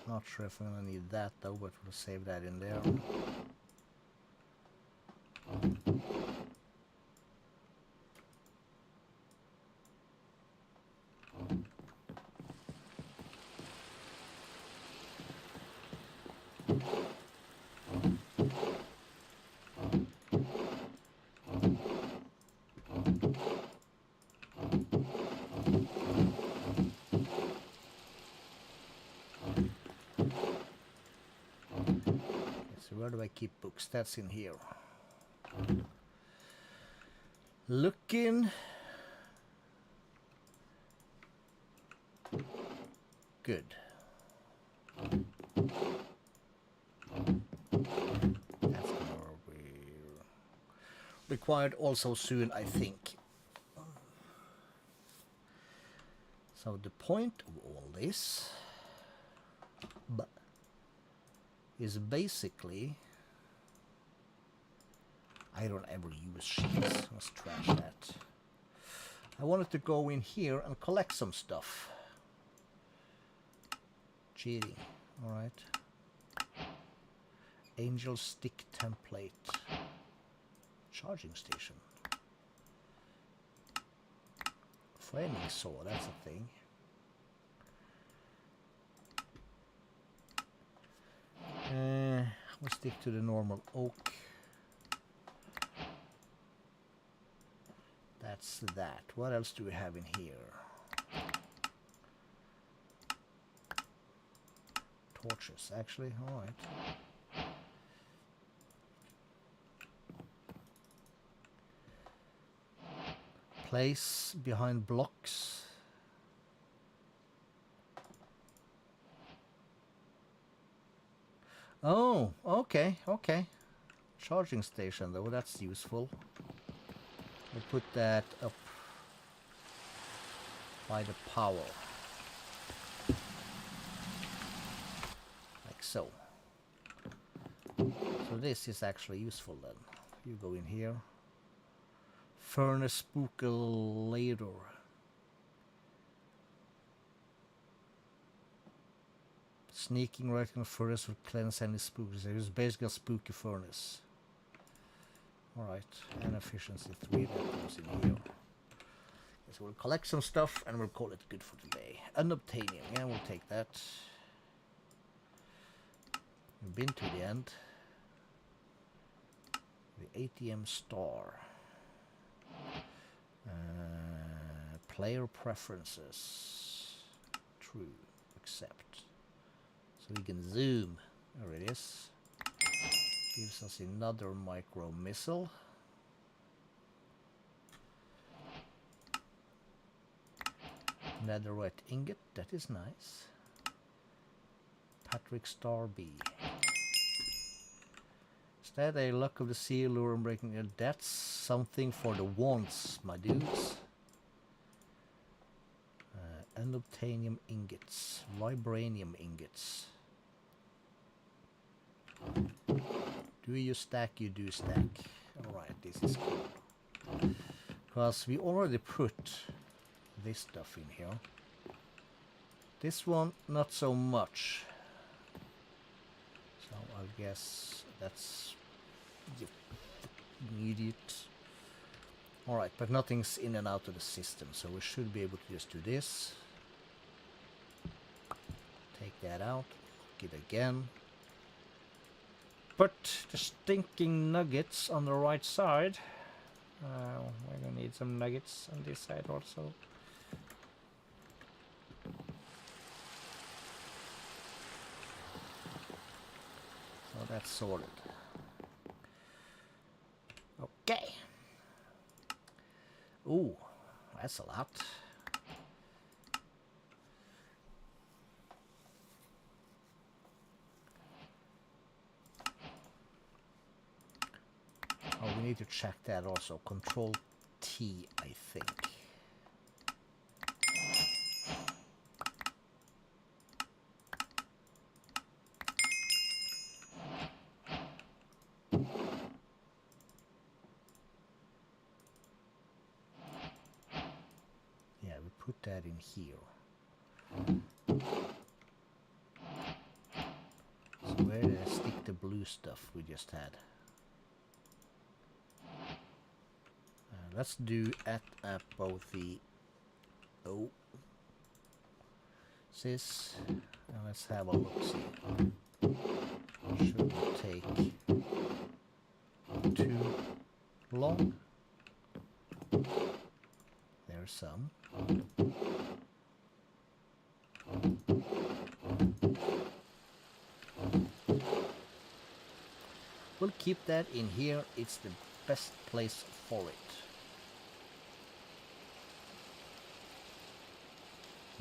Not sure if I'm gonna need that though, but we'll save that in there. So where do I keep books? That's in here. Looking good. That's gonna be required also soon, I think. So the point of all this is basically, I don't ever use sheets. Let's trash that. I wanted to go in here and collect some stuff. Cheating. Alright. Angel stick template. Charging station. Framing saw, that's a thing. We'll stick to the normal oak. That's that. What else do we have in here? Torches, actually. All right. Place behind blocks. Oh, okay, okay. Charging station, though, that's useful. We'll put that up by the power. Like so. So this is actually useful then. You go in here. Furnace spooker later. Sneaking right in the furnace will cleanse any spooks. It's basically a spooky furnace. Alright, and efficiency 3, that goes in here. So we'll collect some stuff and we'll call it good for today. Unobtainium, yeah, we'll take that. We've been to the end. The ATM star. Player preferences. True, accept. So we can zoom. There it is. Gives us another micro missile. Netherite ingot, that is nice. Patrick Star B. Is that a luck of the sea lure and breaking it? That's something for the wands, my dudes. Unobtainium ingots, vibranium ingots. Do you stack? You do stack. Alright, this is cool. Because we already put this stuff in here. This one, not so much. So I guess that's... You idiot. Alright, but nothing's in and out of the system, so we should be able to just do this. Take that out, hook it again. Put the stinking nuggets on the right side. We're gonna need some nuggets on this side also. So that's sorted. Okay. Ooh, that's a lot. Oh, we need to check that also. Control T, I think. Yeah, we put that in here. So where did I stick the blue stuff we just had? Let's do at both the sys, and let's have a look see. Shouldn't take too long. There's some. We'll keep that in here. It's the best place for it.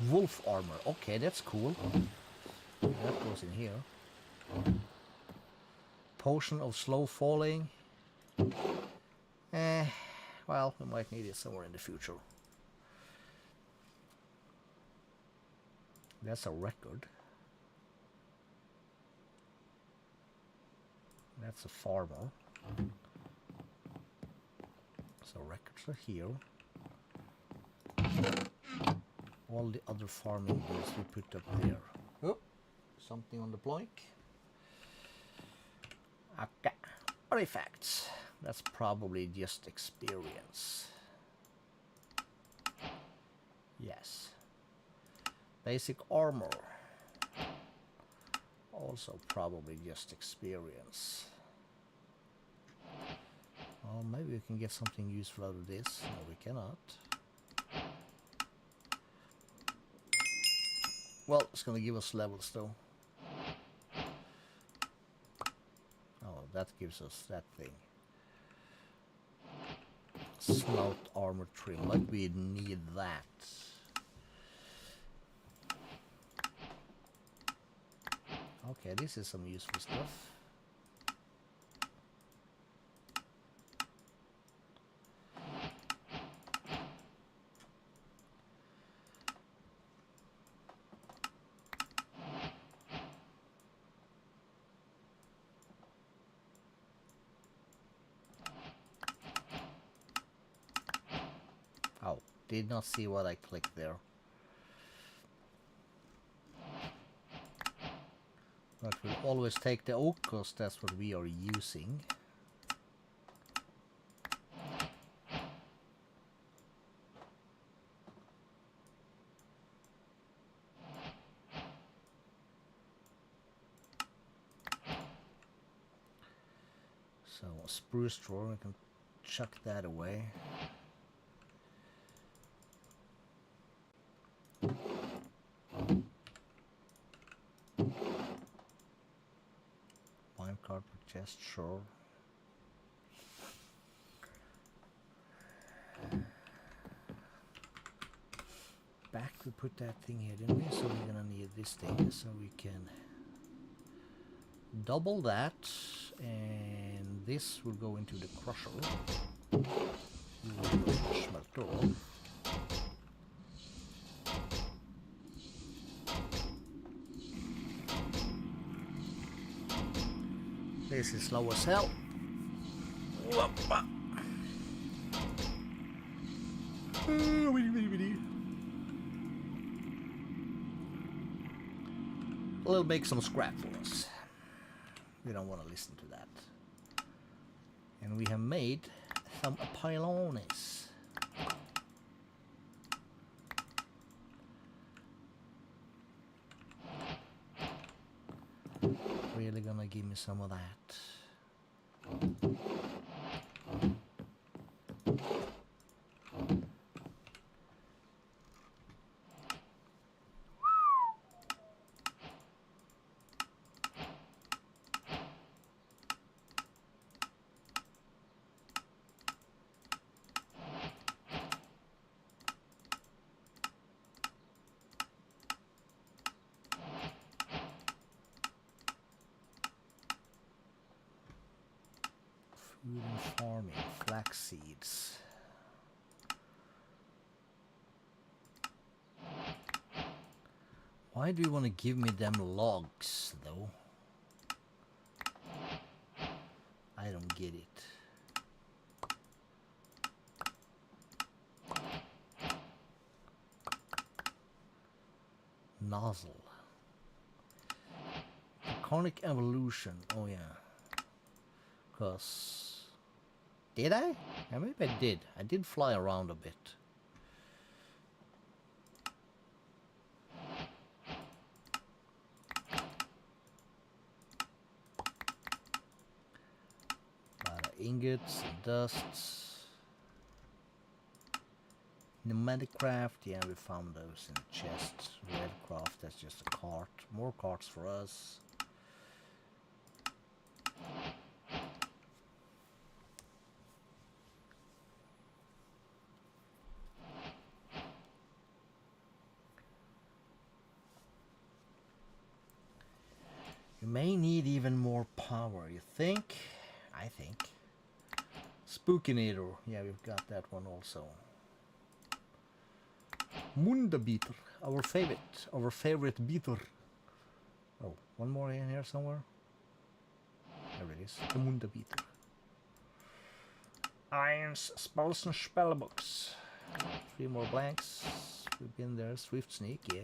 Wolf armor. Okay, that's cool. That goes in here. Potion of slow falling. Well, we might need it somewhere in the future. That's a record. That's a farmer. So records are here. All the other farming deals we put up there. Oh, something on the plank. Okay. Artifacts. That's probably just experience. Yes. Basic armor. Also probably just experience. Well, maybe we can get something useful out of this. No, we cannot. Well, it's gonna give us levels though. Oh, that gives us that thing. Snout armor trim, like we need that. Okay, this is some useful stuff. Oh, did not see what I clicked there. But we'll always take the oak because that's what we are using. So spruce straw, we can chuck that away. Minecart chest, sure. Back, we put that thing here, didn't we? So we're gonna need this thing, so we can double that, and this will go into the crusher. We'll go to the smelter. This is slow as hell. Whoppa. We'll make some scrap for us. We don't want to listen to that. And we have made some pylons. Really gonna give me some of that. Food and farming, flax seeds. Why do you want to give me them logs, though? I don't get it. Nozzle. Iconic evolution. Oh yeah. Because... Did I? Yeah, maybe I did. I did fly around a bit. Ingots, dusts. Pneumatic craft, yeah, we found those in the chest. Red craft, that's just a cart. More carts for us. You may need even more power, you think? I think. Spookinator, yeah, we've got that one also. Munda beater, our favorite beater. Oh, one more in here somewhere. There it is, the Munda beater. Irons, spells and spellbooks. 3 more blanks. We've been there. Swift sneak, yeah.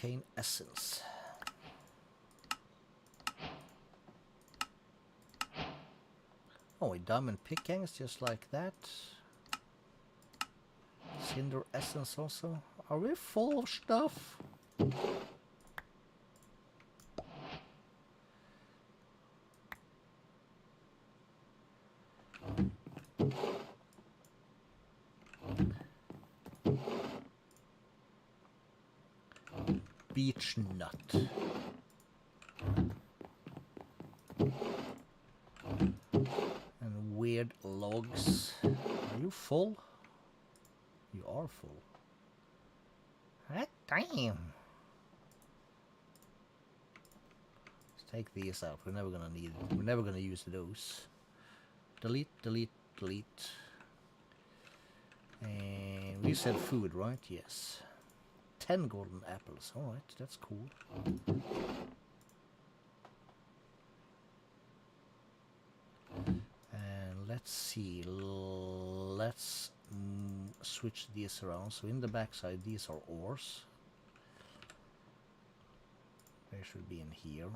Arcane essence. Oh, a diamond pickaxe just like that. Cinder essence also. Are we full of stuff? Beech nut. And weird logs. Are you full? You are full. Ah, damn. Let's take these out. We're never gonna need it. We're never gonna use those. Delete, delete, delete. And we said food, right? Yes. 10 golden apples. Alright, that's cool. And let's see. Let's switch these around. So in the backside, these are ores. They should be in here.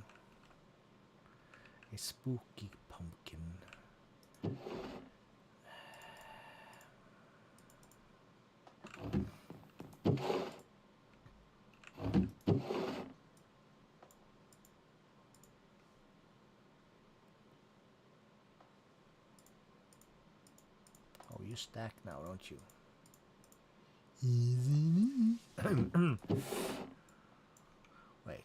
A spooky pumpkin. Oh, you stack now, don't you? Wait.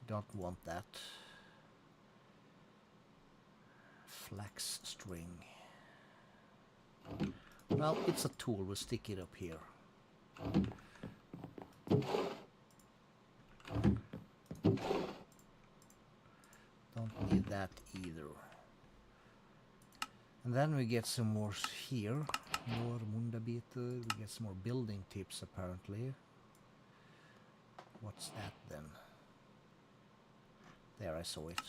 Don't want that. Flax string. Well, it's a tool. We'll stick it up here. that either. And then we get some more here. More Mundabiter. We get some more building tips apparently. What's that then? There, I saw it.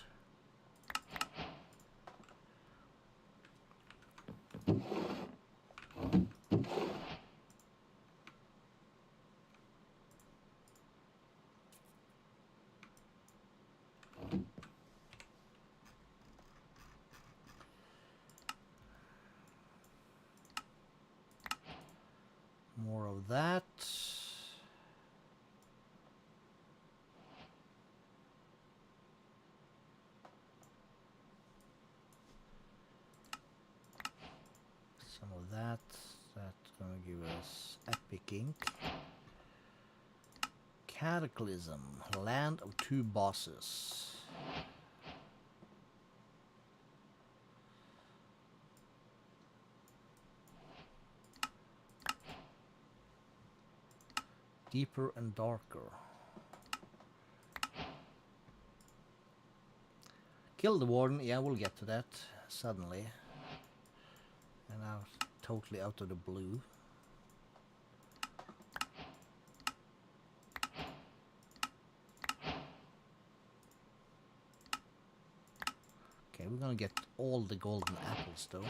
More of that. Some of that. That's gonna give us epic ink. Cataclysm, land of two bosses. Deeper and darker. Kill the warden, yeah, we'll get to that suddenly. And now totally out of the blue. Okay, we're gonna get all the golden apples though.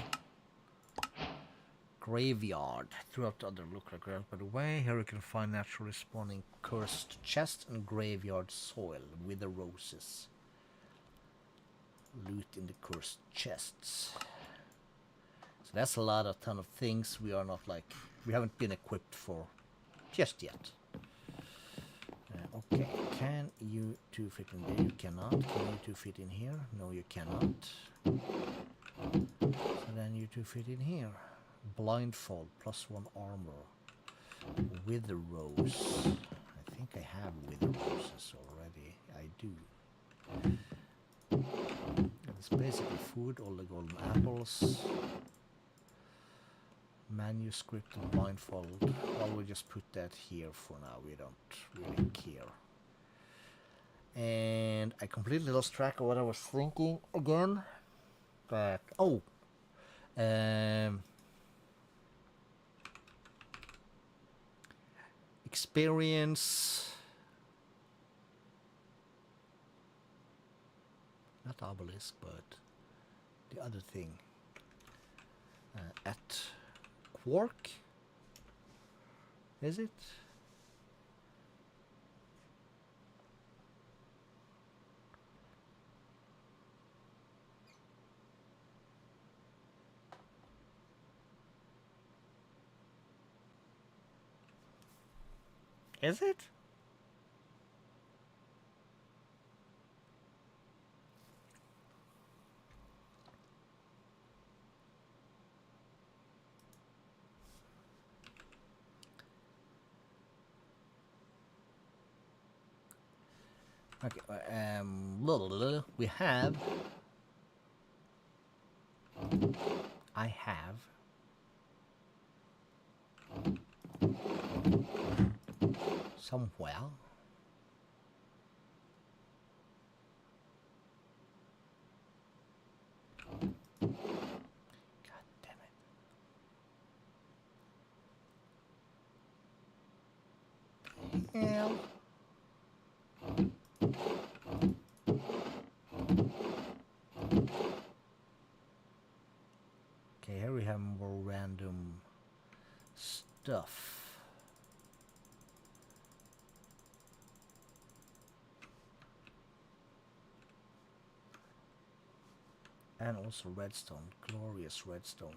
Graveyard. Throughout the other look like that. By the way, here you can find naturally spawning cursed chests and graveyard soil with the roses. Loot in the cursed chests. So that's a ton of things we are not like, we haven't been equipped for just yet. Okay, can you two fit in there? You cannot. Can you two fit in here? No, you cannot. So then you two fit in here. Blindfold, +1 armor. Wither rose. I think I have wither roses already. I do. It's basically food, all the golden apples. Manuscript and blindfold. Well, we'll just put that here for now. We don't really care. And I completely lost track of what I was thinking again. But oh, experience. Not obelisk, but the other thing. At Quark? Is it? Is it? Okay, we have. I have. Somewhere. God damn it. Hell. Okay, here we have more random stuff. And also redstone, glorious redstone.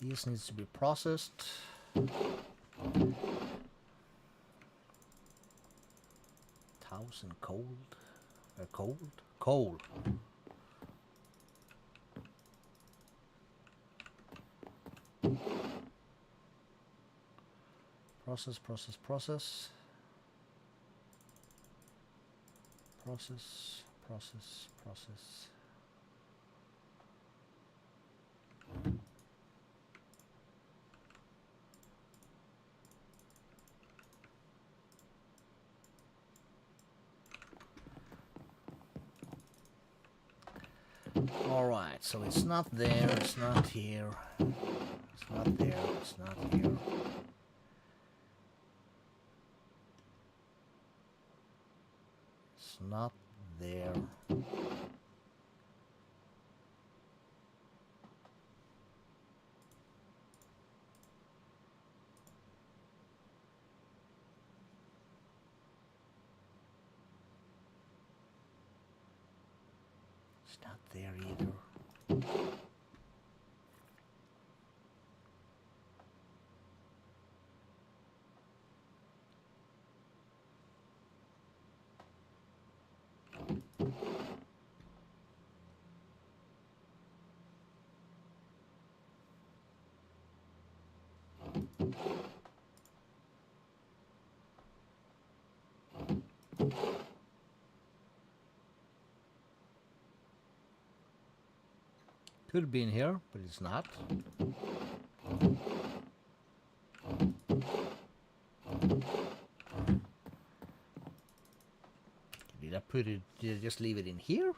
This needs to be processed. Thousand coal. Process. Alright, so it's not there, it's not here, it's not there, it's not here. It's not there. It's not there either. Could be in here, but it's not. Did I put it? Did I just leave it in here?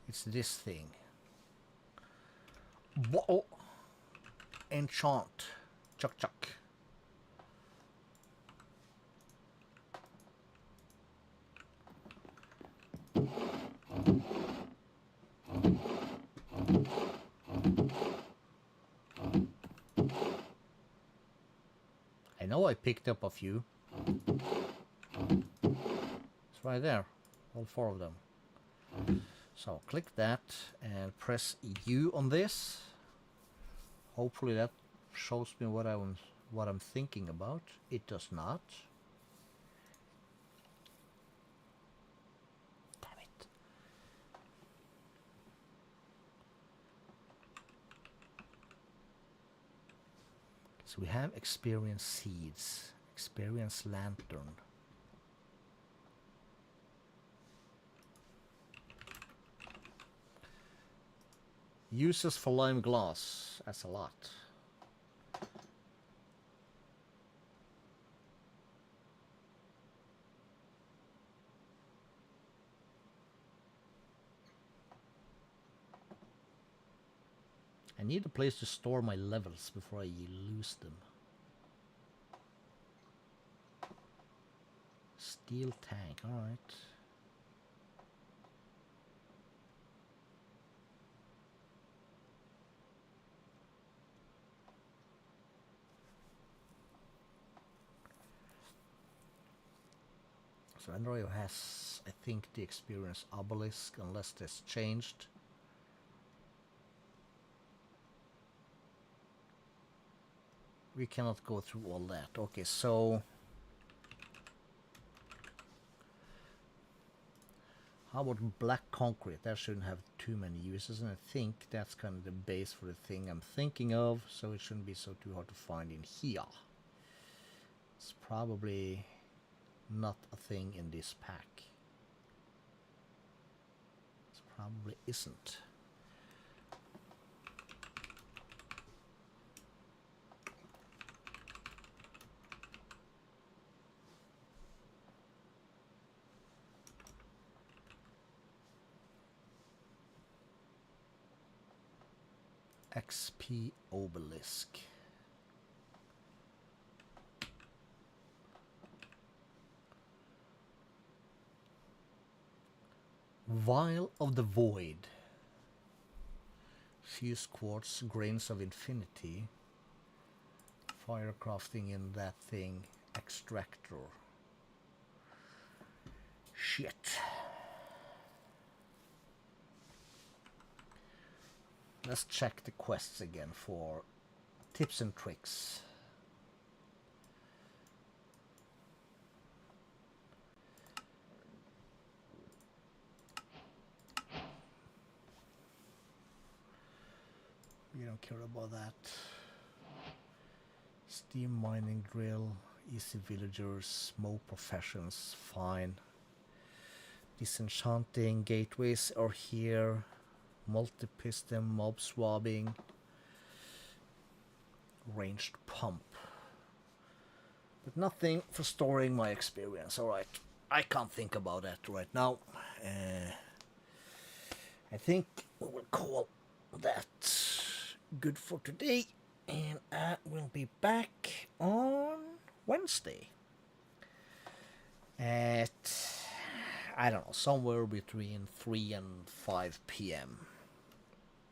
It's this thing. Whoa! Enchant. Chuck. I know I picked up a few. It's right there. All 4 of them. So click that and press U on this. Hopefully that shows me what I'm thinking about. It does not. Damn it. So we have experience seeds, experience lantern. Uses for lime glass. That's a lot. I need a place to store my levels before I lose them. Steel tank, alright. So Android has, I think, the experience obelisk, unless that's changed. We cannot go through all that. Okay, so how about black concrete? That shouldn't have too many uses, and I think that's kind of the base for the thing I'm thinking of, so it shouldn't be so too hard to find in here. It's probably not a thing in this pack. It probably isn't. XP obelisk. Vial of the Void. Fused quartz, grains of infinity. Fire crafting in that thing. Extractor. Shit. Let's check the quests again for tips and tricks. We don't care about that. Steam mining drill, easy villagers, smoke professions, fine. Disenchanting gateways are here. Multi-piston, mob swabbing. Ranged pump. But nothing for storing my experience, alright. I can't think about that right now. I think we will call that good for today. And I will be back on Wednesday. At, I don't know, somewhere between 3 and 5 p.m.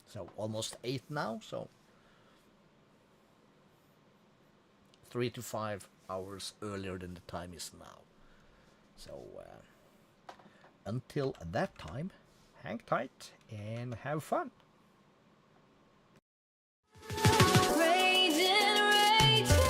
So almost 8 now, so 3 to 5 hours earlier than the time is now. So until that time, hang tight and have fun. Raging, raging.